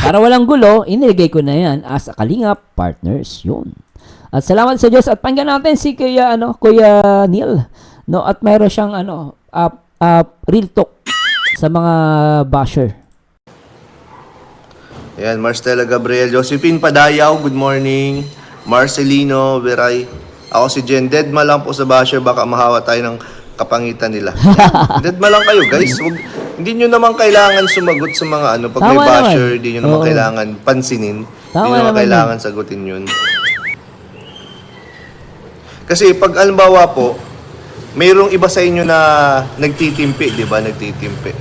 Para walang gulo, inilagay ko na yan as a Kalingap partners. Yun. At salamat sa Diyos. At pakinggan natin si Kuya Neil. No? At mayroon siyang real talk sa mga basher. Ayan, Marcela Gabriel, Josephine Padayaw, good morning. Marcelino Veray. Ako si Jen, deadma lang po sa basher, baka mahawa tayo ng kapangitan nila. Deadma lang kayo, guys. Hindi nyo naman kailangan sumagot sa mga pag may basher, hindi nyo naman kailangan pansinin. Hindi nyo naman kailangan sagutin yun. Kasi pag alimbawa po, mayroong iba sa inyo na nagtitimpi, di ba? Nagtitimpi.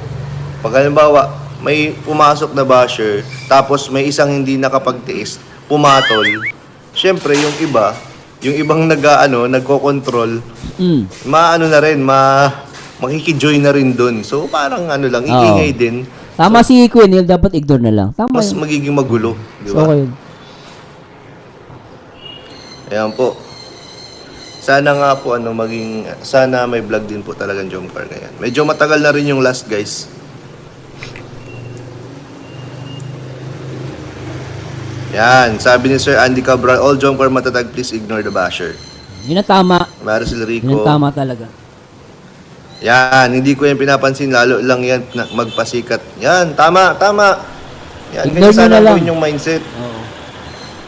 Pag alimbawa, may pumasok na basher, tapos may isang hindi nakapagtiis, pumatol. Siyempre, yung ibang nagko-control, maano na rin, makikijoin na rin dun. So, parang iingay din. Tama si Kuya Neil, dapat ignore na lang. Tama Mas yun. magiging magulo, di ba? So, okay. Ayan po. Sana nga po, sana may vlog din po talagang Jomcar ngayon. Medyo matagal na rin yung last, guys. Yan, sabi ni Sir Andy Cabral, all Jomcar matatag, please ignore the basher. Yun ang tama. Maricel Rico. Yun ang tama talaga. Yan, hindi ko yan pinapansin, lalo lang yan magpasikat. Yan, tama. Yan, Ignore kaya sana na lang. gawin yung mindset. Oo.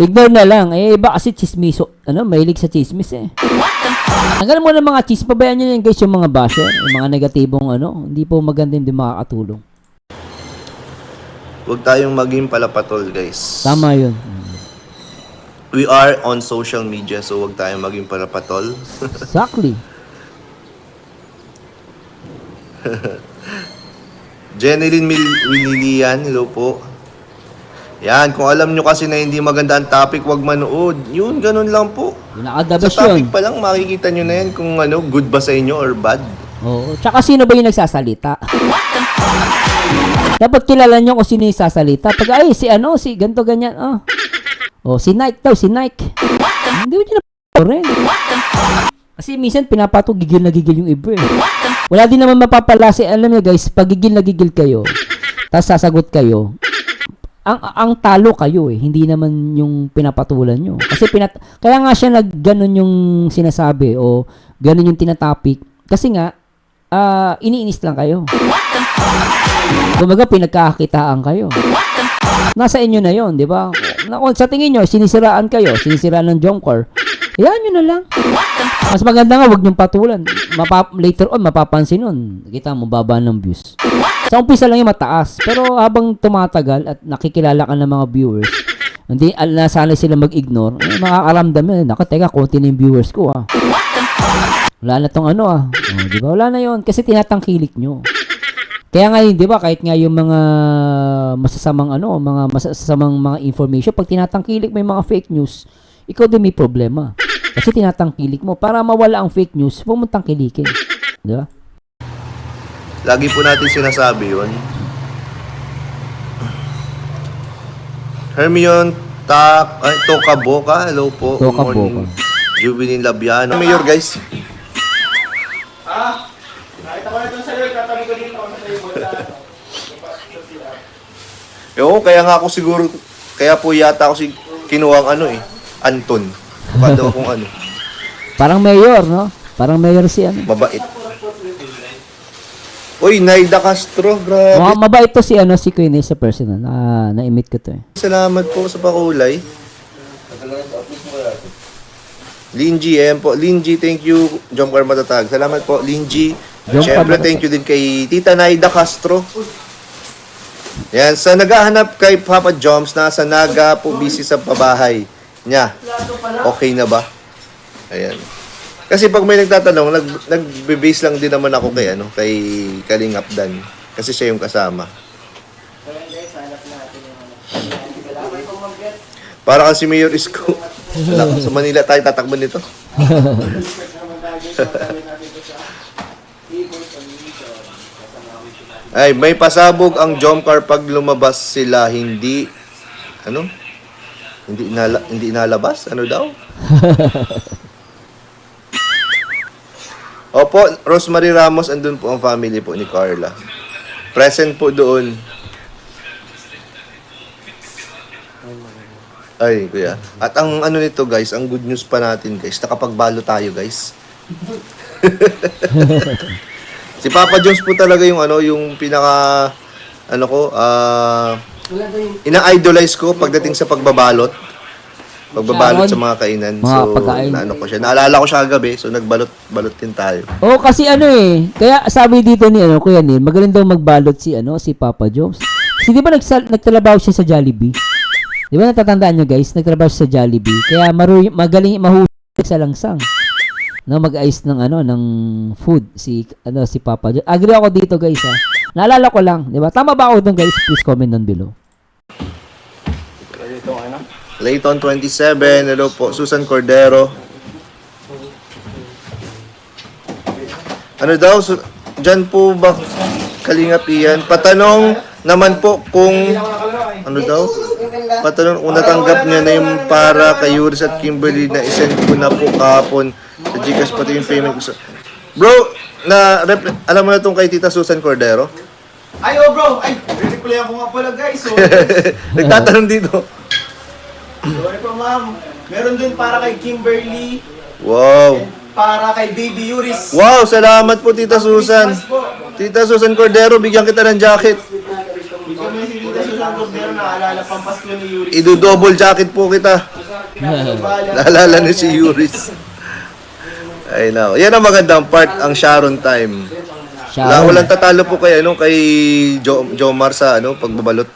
Ignore na lang. Iba kasi chismiso. Mahilig sa chismis eh. Hanggang mo ng mga chismis, pabayaan nyo yan, guys, yung mga basher, yung mga negatibong hindi po maganda, hindi makakatulong. Huwag tayong maging palapatol, guys. Tama yun. We are on social media, so huwag tayong maging palapatol. Exactly. Jeneline Willilian, hello po. Yan, kung alam nyo kasi na hindi maganda ang topic, huwag manood. Yun, ganun lang po. Yung nakadabas Sa topic yun. pa lang, makikita nyo na yan kung good ba sa inyo or bad. Oo. Tsaka sino ba yung nagsasalita? Dapat kilala nyo kung sino yung sasalita. Pag, ay, si ano, si ganto ganyan. Oh, si Nike daw, si Nike. Hindi mo nyo na rin. Kasi minsan pinapato, gigil na gigil yung iba eh. Wala din naman mapapalasi. Alam niyo guys, pag gigil na gigil kayo, tapos sasagot kayo, ang talo kayo eh, hindi naman yung pinapatulan nyo. Kasi kaya nga siya nagganon yung sinasabi o ganon yung tinatopic. Kasi nga, iniinis lang kayo. Kumaga, pinagkakakitaan kayo. Nasa inyo na yon, di ba? Sa tingin nyo, sinisiraan kayo, sinisiraan ng Jomcar. Hayaan nyo na lang. Mas maganda nga, huwag nyong patulan. Later on, mapapansin nun. Kita mo, baba ng views. Sa umpisa lang yung mataas. Pero habang tumatagal at nakikilala ka ng mga viewers, hindi, nasanay sila mag-ignore, makakaramdam yun. Naku, teka, konti na yung viewers ko Wala na tong di ba? Wala na yon kasi tinatangkilik nyo. Kaya ngayon, di ba, kahit nga yung mga masasamang mga information, pag tinatangkilik mo yung mga fake news, ikaw din may problema. Kasi tinatangkilik mo. Para mawala ang fake news, pumuntang kilikin. Di ba? Lagi po natin sinasabi yun. Hermione Tokaboka, hello po. Good Tokaboka. morning. Jubilin Labiano. Mayor guys. Nakita ko na doon sa iyo, katabi ko dito. Kaya nga ako siguro, kaya po yata ako kinuha ang Anton. Paano kung Parang mayor, no? Parang mayor si mabait. Uy, Naida Castro, grabe. Mabait to si Queen sa personal. Na-emit ko to eh. Salamat po sa pakulay. Linji, ayan po. Linji, thank you. Jomcar Matatag. Salamat po, Linji. Siyempre, thank you din kay Tita Naida Castro. Yan, sa naghahanap kay Papa Joms, nasa Naga po, busy sa pabahay niya. Okay na ba? Ayan. Kasi pag may nagtatanong, nagbe-base lang din naman ako kay Kalingap Dan. Kasi siya yung kasama. Para kasi Mayor Isko. Sa Manila tayo tatakbo nito. Ay, may pasabog ang Jomcar pag lumabas sila, hindi nalabas? Ano daw? Opo, Rosemary Ramos, andun po ang family po ni Carla. Present po doon. Ay, kuya. At ang nito guys, ang good news pa natin guys, nakapagbalo tayo guys. Si Papa Jones po talaga yung yung pinaka ina-idolize ko pagdating sa pagbabalot. Pagbabalot sa mga kainan. So, ko siya. Naalala ko siya kagabi, so nagbalot din tayo. Oo, kasi kaya sabi dito ni Kuya Neil, magaling daw magbalot si Papa Jones. Kasi di ba nagtrabaho siya sa Jollibee? Di ba natatandaan nyo guys, nagtrabaho siya sa Jollibee. Kaya magaling mahusay sa langsang. Mag-ayos ng food si Papa Jones. Agree ako dito guys Naalala ko lang, di ba? Tama ba ako doon guys? Please comment down below. Layton 27, hello po. Susan Cordero. Ano daw? Diyan po ba Kalingap iyan? Patanong naman po kung patanong kung natanggap niya na yung para kay Yuris at Kimberly na isend ko na po kahapon sa Gcash pati yung payment ko sa... Bro, alam mo na itong kay Tita Susan Cordero? Ay, bro! Ay, reply ako nga pala guys. So, nagtatanong dito. sorry po ma'am. Meron dun para kay Kimberly. Wow. Para kay Baby Yuris. Wow, salamat po Tita Susan. Tita Susan Cordero, bigyan kita ng jacket. Bigyan mo si Tita Susan Cordero na alala pampasko ni Yuris. Ido-double jacket po kita. Naalala ni si Yuris. Ay no. Yan ang magandang part, ang Sharon time. Walang tatalo po kay kay Jomar sa pagbabalot.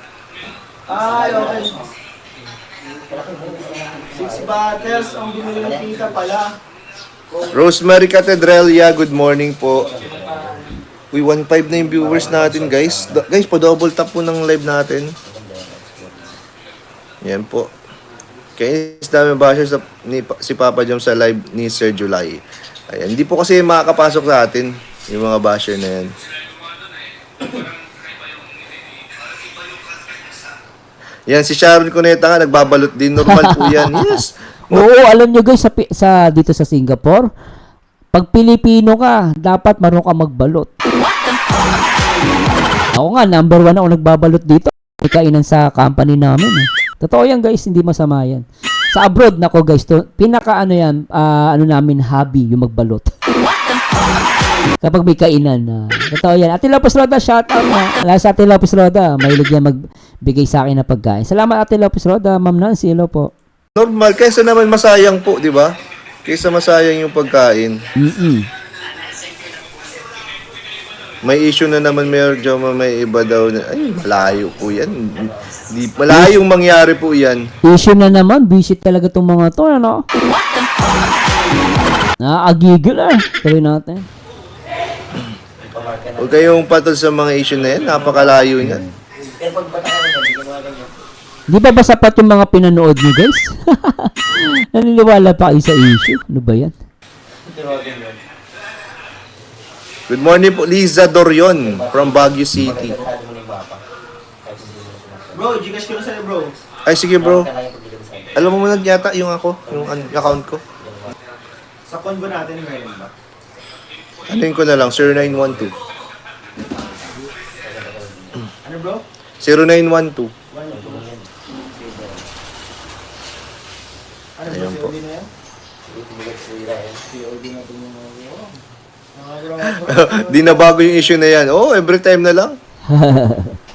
Ay, okay. 6 bottles ang binili ng tita pala. Rosemary Catedralia, good morning po. Uy, 1.5 na yung viewers natin, guys. Guys, pa-double tap po ng live natin. Yan po. Kaya dami bashers si Papa Jom sa live ni Sir July. Ayan, hindi po kasi makakapasok sa atin. Yung mga basher na yan. Yan, si Sharon Cuneta nga, nagbabalot din. Normal po yan. Yes. Oo, alam nyo guys, sa dito sa Singapore, pag Pilipino ka, dapat marunong ka magbalot. Ako nga, number 1 ako nagbabalot dito. May kainan sa company namin. Eh. Totoo yan guys, hindi masama yan. Sa abroad, nako guys, pinaka ano yan, ano namin, hobby, yung magbalot. Kapag may kainan. Totoo yan. Ate Lopez Roda, shout out na. Wala sa Ate Lopez Roda, mahilig yan magbigay sa akin ng pagkain. Salamat Ate Lopez Roda, Ma'am Nancy, hello po. Normal. Kaysa naman masayang po, di ba? Kaysa masayang yung pagkain. May issue na naman, Mayor Joma, may iba daw na, ay, malayo po yan. Malayong mangyari po yan. Issue na naman, visit talaga itong mga to, ano? Nakakagigil Tuloy natin. Huwag kayong patol sa mga issue na yan. Napakalayo yan. Di ba sapat yung mga pinanood nyo, guys? Naniniwala pa kayo sa issue? Ano ba yan? Good morning po, Liza Dorion from Baguio City. Bro, Gcash ko na sa'yo, bro. Ay, sige bro. Alam mo muna yata yung account ko. Sa convo natin, meron ba? Anuin ko na lang, 0912. Ano, bro? 0912. Ano, Ayun bro? po. COD na yan? COD na ito yung Di na bago yung issue na yan. Oh, every time na lang.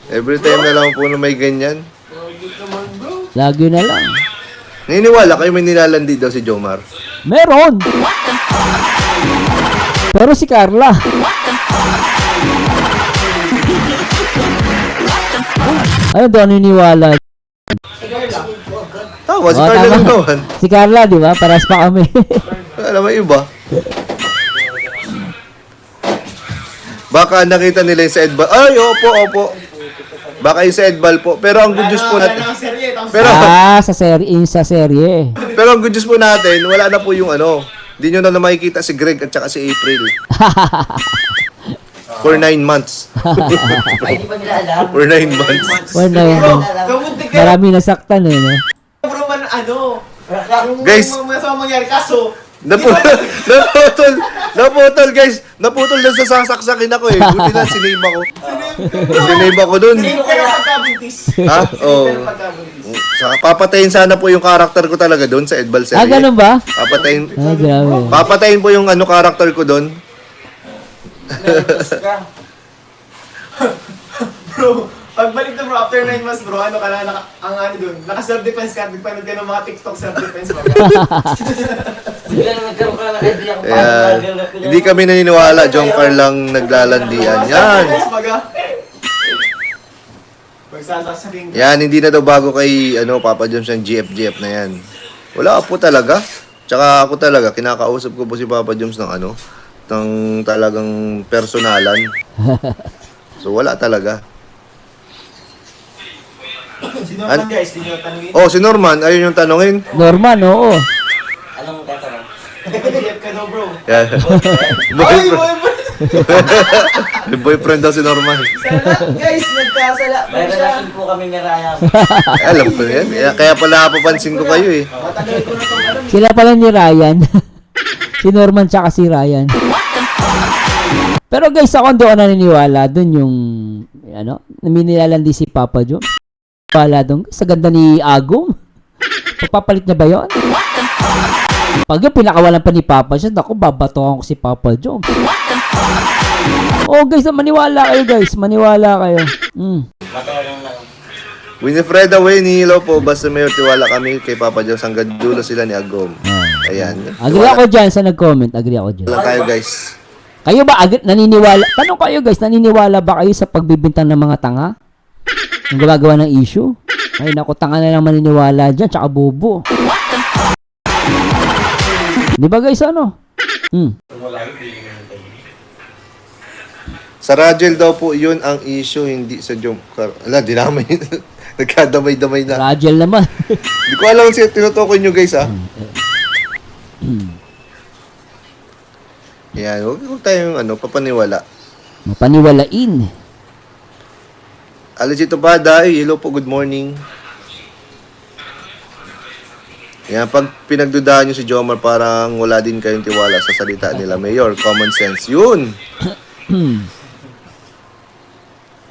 Every time na lang po na may ganyan. Lagi na lang. Naniniwala kayo may nilalandi daw si Jomar? Meron! Pero si Carla. Ano daw naniniwala? Tama, si Oh, Carla tama. lang naman. Si Carla, di ba? Paras pa kami. Alam mo iba. Baka nakita nila yung sa Edbal. Ay, opo. Baka yung sa Edbal po. Pero ang good news po natin. Sa serye. Pero ang good news po natin, wala na po yung ano. Hindi nyo na makikita si Greg at saka si April. For 9 months. Ay, di ba nila alam? For 9 months. Wala yun. Kamuntik ka. Marami nasaktan no? Bro, man, ano? Guys. Masama mangyari. Kaso, Naputol guys. Naputol na sa sasaksakin ako eh. Buti na sinave ako. Sinave ako dun. hindi ko kayo pagkabuntis. Ha? Oo. Pero pagkabuntis. Saka papatayin sana po yung karakter ko talaga doon sa Edbal Serie. Ganun ba? Papatayin. Grabe. Papatayin po yung ano karakter ko doon. Nervous ka. Bro, pagbalik na bro, after 9 months bro, ano ka na, ang ano dun, naka-self-defense ka, nagpanood ka ng mga TikTok self-defense ba? Kaya, hindi kami naniniwala. Jomcar lang naglalandian. Yan. Magsasasaking ka. Yan, hindi na daw bago kay Papa Jones ang GF na yan. Wala po talaga. Tsaka ako talaga, kinakausap ko po si Papa Jones ng ng talagang personalan. So wala talaga. Sino naman guys, di nyo tanungin? Oh, si Norman, ayun yung tanongin. Norman, oo. Anong tatanong? Nag-GF ka daw bro. Yan. Ay, boyfriend. May boyfriend daw si Norman. Sala, guys, nagkasala. May relasyon po kami ni Raya. Alam ko yan. Kaya pala napapansin ko kayo eh. Matagal ko na itong alam. Sila pala ni Ryan. Si Norman tsaka si Ryan. Pero guys, ako doon naniniwala doon yung naminilandi si Papa Joe. Pala doon sa ganda ni Agum. Pagpapalit niya ba yun? Pag yung pinakawalan pa ni Papa Joe, ako babatokan ko si Papa Joe. Oh guys, maniwala kayo guys. Maniwala kayo. Winifreda Waynilo po, basta may tiwala kami kay Papa Jones hanggang dulo sila ni Agom. Ayan. Agree ako dyan sa nag-comment. Agree ako dyan. Wala kayo guys. Kayo ba naniniwala? Tanong kayo guys, naniniwala ba kayo sa pagbibintang ng mga tanga? Yung gumagawa ng issue? Ay naku, tanga na lang maniniwala dyan, tsaka bobo. Di ba guys, Sa Rajel daw po yun ang issue, hindi sa Jomcar. Ala, dinamay. Nagkadamay-damay na. Rajel naman. Hindi ko alam kung tinutukoy nyo guys Yan, huwag tayong papaniwala. Mapaniwalain. Alis ito Bada, hello po, good morning. Yan, pag pinagdudahan nyo si Jomar, parang wala din kayong tiwala sa salita nila. Mayor, common sense. Yun!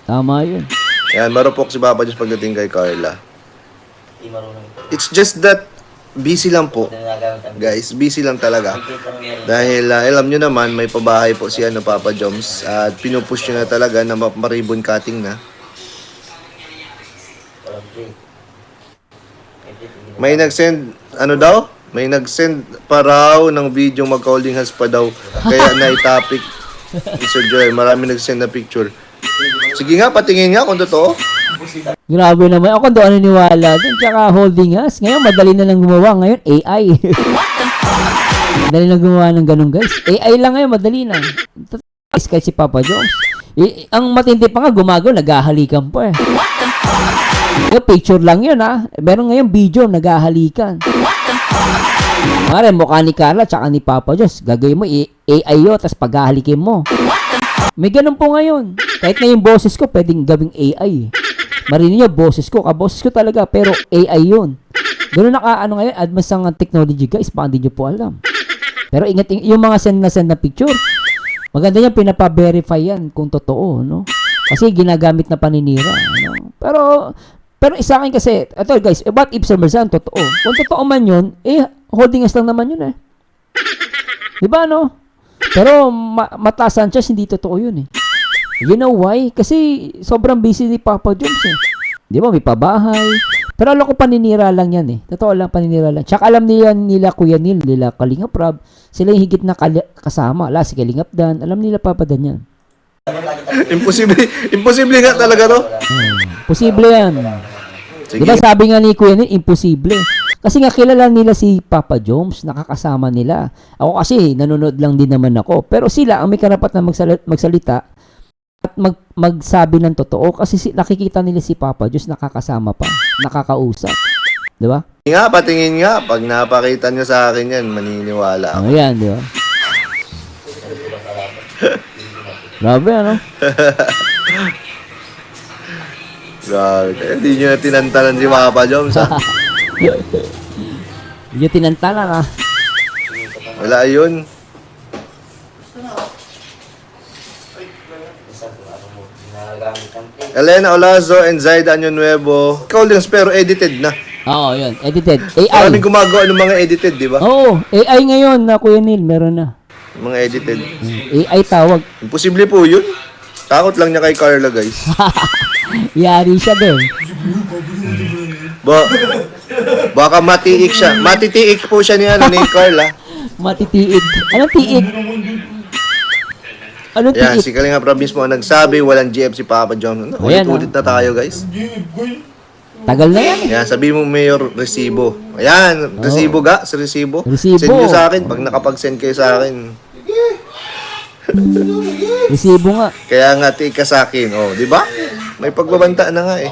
Tama yun. Yan, marupok si Papa Diyos pagdating kay Carla. It's just that, busy lang po. Guys, busy lang talaga. Dahil alam nyo naman, may pabahay po si Papa Joms. At pinupush nyo na talaga na ma-ribbon cutting na. May nag-send, daw? May nag-send pa raw ng video mag-holding hands pa daw. Kaya na-topic. Mr. Joy, marami nag-send na picture. Sige nga, patingin nga kung totoo. Grabe naman. Ako doon naniniwala dun. Tsaka holding hands. Ngayon, madali na lang gumawa. Ngayon, AI. Madali na gumawa ng ganun, guys. AI lang ngayon, madali na. Guys, kahit si Papa Jones. Ang matindi pa nga, gumagaw, naghahalikan pa eh. Yung picture lang yun ha. Meron ngayon video, naghahalikan. Mare, mukha ni Carla tsaka ni Papa Jones. Gagawin mo, AI yun, tapos paghahalikin mo. May ganun po ngayon. Kahit na yung boses ko, pwedeng gawing AI. Marinig nyo, boses ko, kaboses ko talaga, pero AI yun. Ganun ngayon, advance ang technology guys, baka hindi nyo po alam. Pero ingat, yung mga send na picture, maganda yan, pinapa-verify yan kung totoo, no? Kasi ginagamit na paninira, no? Pero isa akin kasi, ito guys, what if Sir Merzan, totoo? Kung totoo man yun, holding us lang naman yun eh. Diba, no? Pero mataas ang chance, hindi totoo yun eh. You know why? Kasi sobrang busy ni Papa Jones eh. Di ba, may pabahay. Pero alam ko paninira lang yan eh. Totoo lang, paninira lang. Tsaka alam nila Kuya Neil, nila Kalingap Rob, sila yung higit na kasama. Si Kalingap Dan, alam nila Papa Dan yan. Imposible nga talaga to. Posible yan. Sige. Diba sabi nga ni Kuya Neil, imposible. Kasi nga kilala nila si Papa Jones, nakakasama nila. Ako kasi, nanonood lang din naman ako. Pero sila, ang may karapatan magsalita at magsabi ng totoo kasi nakikita nila si Papa Jones, nakakasama pa, nakakausap. Diba? Patingin nga. Pag napakita nyo sa akin yan, maniniwala ako. Yan, diba? Grabe, ano? Grabe. Hindi nyo na tinantanan si Papa Joms, ha? Hindi nyo tinantanan, ha? Wala yun. Elena Olazo and Zaida Año Nuevo. Callings pero edited na. Oo, yun. Edited. AI. Maraming gumagawa ng mga edited, di ba? Oo, AI ngayon na Kuya Neil, meron na. Mga edited. AI tawag. Imposible po yun. Takot lang niya kay Carla, guys. Yari siya din. Baka matiik siya. Matitiik po siya ni Carla. Matitiid. Anong tiid? Anong Yan, tiid? si Kalinga Province mo ang nagsabi, walang GF si Papa John. Ulit-ulit na tayo, guys. Tagal na yan. Yan, sabi mo, Mayor, resibo. Ayan, resibo ga, sa resibo. Resibo. Send nyo sa akin, pag nakapag-send kayo sa akin. Resibo nga. Kaya nga, tika sa akin. Oh, di ba? May pagbabanta na nga eh.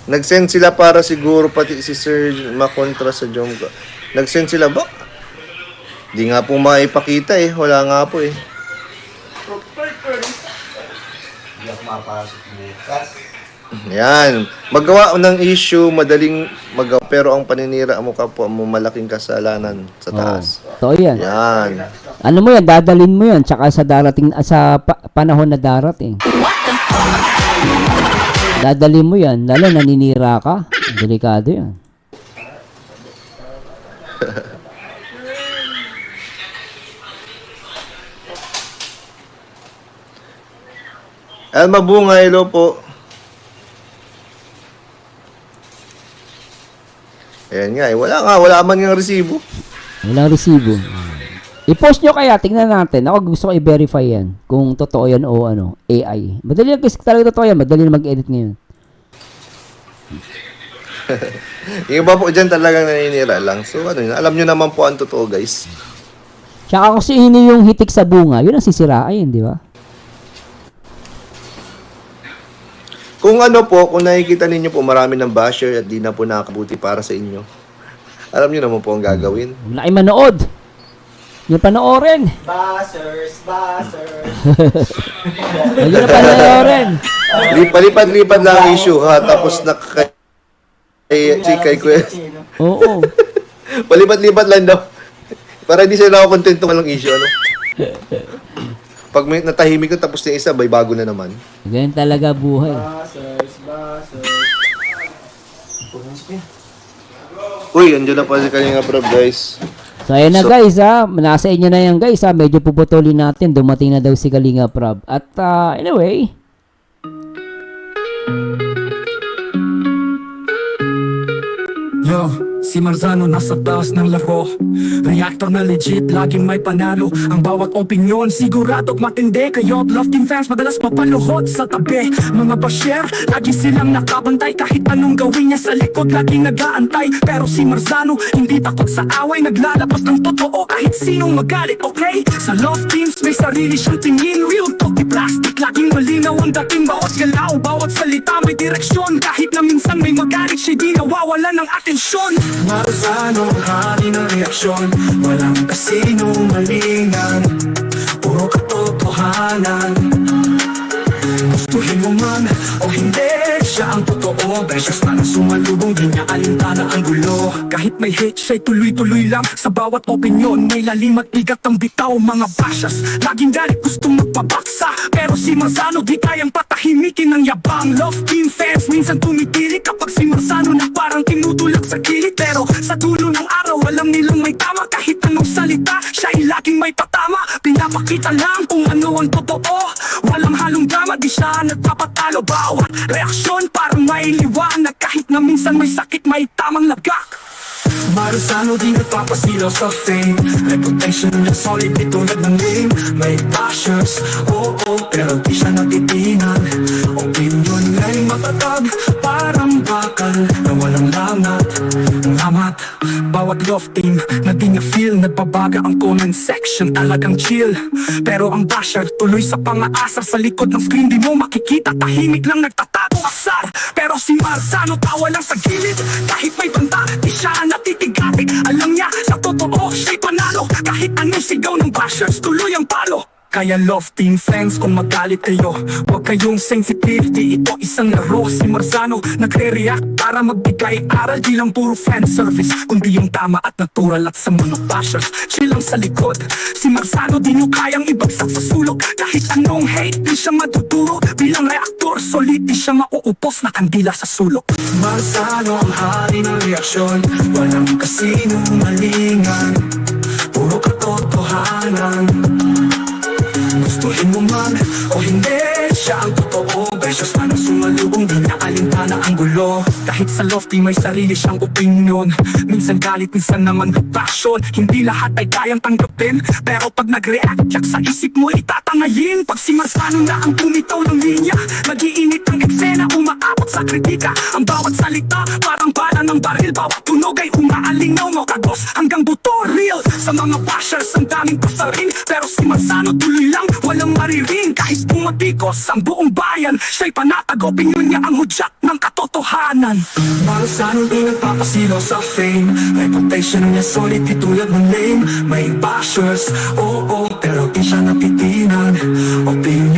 Nag-send sila para siguro pati si Sir makontra sa Jomga. Nag-send sila ba? Di nga po maipakita eh. Wala nga po eh. Yan. Magawa ng issue, madaling magawa. Pero ang paninira mo kapwa mo malaking kasalanan sa taas. Totoo yan. Yan. Ano mo yan, dadalin mo yan, tsaka sa darating, sa panahon na darating. Dadalin mo yan, lalo naninira ka. Delikado yan. Alma Bunga, hello po. Ayan nga, wala man nga resibo. Walang resibo. I-post nyo kaya, tingnan natin. Ako gusto ko i-verify yan. Kung totoo yan o AI. Madali lang kasi talaga totoo yan. Madali na mag-edit ngayon. Yung iba po dyan talagang naninira lang. So alam nyo naman po ang totoo, guys. Tsaka kung sino yung hitik sa bunga, yun ang sisirain, di ba? Kung kung nakikita ninyo po marami ng basher at di na po nakakabuti para sa inyo. Alam niyo naman po ang gagawin. Huwag na kayo manood. Hindi panoorin. Basers. Huwag na panoorin. Lipat-lipat lang ang issue ha. Tapos kay Quest. Oo. Palipat-lipat lang daw. Para hindi sila nakokontento walang issue, ano? Pag may natahimik na tapos na isa, may bago na naman. Ganyan talaga buhay. Basers. Uy, andyan na pa si Kalinga Prab, guys. So ayan na guys ha, nasa inyo na yan guys ha, medyo puputulin natin, dumating na daw si Kalinga Prab. At anyway, Yo, si Marzano nasa taas ng laro. Reactor na legit, laging may panalo. Ang bawat opinyon, siguradong matindi. Kayo, Love Team fans, madalas mapaluhod sa tabi. Mga basher, lagi silang nakabantay. Kahit anong gawin niya sa likod, laging nag-aantay. Pero si Marzano, hindi takot sa away. Naglalabas ng totoo kahit sinong magalit, okay? Sa Love Teams, may sarili siyang tingin. Real talk, di plastic, laging malinaw ang dating. Bawat galaw, bawat salita, may direksyon. Kahit na minsan may magalit, siya di nawawala ng atensyon. Marzano, hari ng reaksyon. Walang kasinungalingan, puro katotohanan. Gustuhin mo man o hindi, siya ang totoo. Beses na nang sumalubong, di niya alintana ang gulo. Kahit may hate, siya'y tuloy-tuloy lang. Sa bawat opinyon, may lalim at bigat ang bitaw. Mga bashers, laging galit gustong magpabaksa. Pero si Marzano di kayang patahimikin ng yabang. Love Team fans, minsan tumitili kapag si Marzano na parang tinutulak sa gilid. Pero sa dulo ng araw, alam nilang may tama. Kahit anong salita, siya'y laging may patama. Pinapakita lang kung ano ang totoo. Walang halong drama, di siya nagpapatalo. Bawat reaksyon parang may liwanag. Kahit na minsan may sakit, may tamang lagak. Marzano di nagpapasilaw sa fame. Reputation niya solid, di tulad ng name. May bashers, oo, pero di siya natitinag. Opinion ay matatag, parang bakal na walang langat. Ngamat, bawat Love Team na di niya feel. Nagbabaga ang comment section, talagang chill. Pero ang basher, tuloy sa pang-aasar. Sa likod ng screen di mo makikita, tahimik lang nagtatago asar. Pero si Marzano tawa lang sa gilid. Kahit may banta, di siya natitigatik. Alam niya, sa totoo, siya'y panalo. Kahit anong sigaw ng bashers, tuloy ang palo. Kaya Love Team fans, kung magalit kayo, huwag kayong sensitive, di ito isang laro. Si Marzano nagre-react para magbigay aral. Di lang puro fan service, kundi yung tama at natural. At sa mga bashers, chill lang sa likod. Si Marzano di nyo kayang ibagsak sa sulok. Kahit anong hate, di siya matuturo. Bilang reaktor, solid, di siya mauupos na kandila sa sulok. Marzano ang hari ng reaksyon, walang kasinungalingan, puro katotohanan. Gustuhin mo man o hindi, siya ang totoo. Beses na nang sumalubong, di niya alintana ang gulo. Kahit sa Love Team may sarili siyang opinion. Minsan galit, minsan naman with passion. Hindi lahat ay kayang tanggapin, pero pag nag-react, yak sa isip mo itatangayin. Pag si Marzano na ang bumitaw ng linya, mag-iinit ang eksena, umaabot sa kritika. Ang bawat salita, parang bala ng baril. Bawat tunog ay umaalingaw mo kagos hanggang buto real. Sa mga bashers, ang daming pasarin, pero si Marzano tuloy lang, walang mariring. Kahit pumatikos ang buong bayan, siya'y panatag, opinyon niya ang hudyat ng katotohanan. Marzano di nagpapasilaw sa fame. Reputation niya solid, di tulad ng name. May bashers, oo, pero di siya napitinan. Opinyon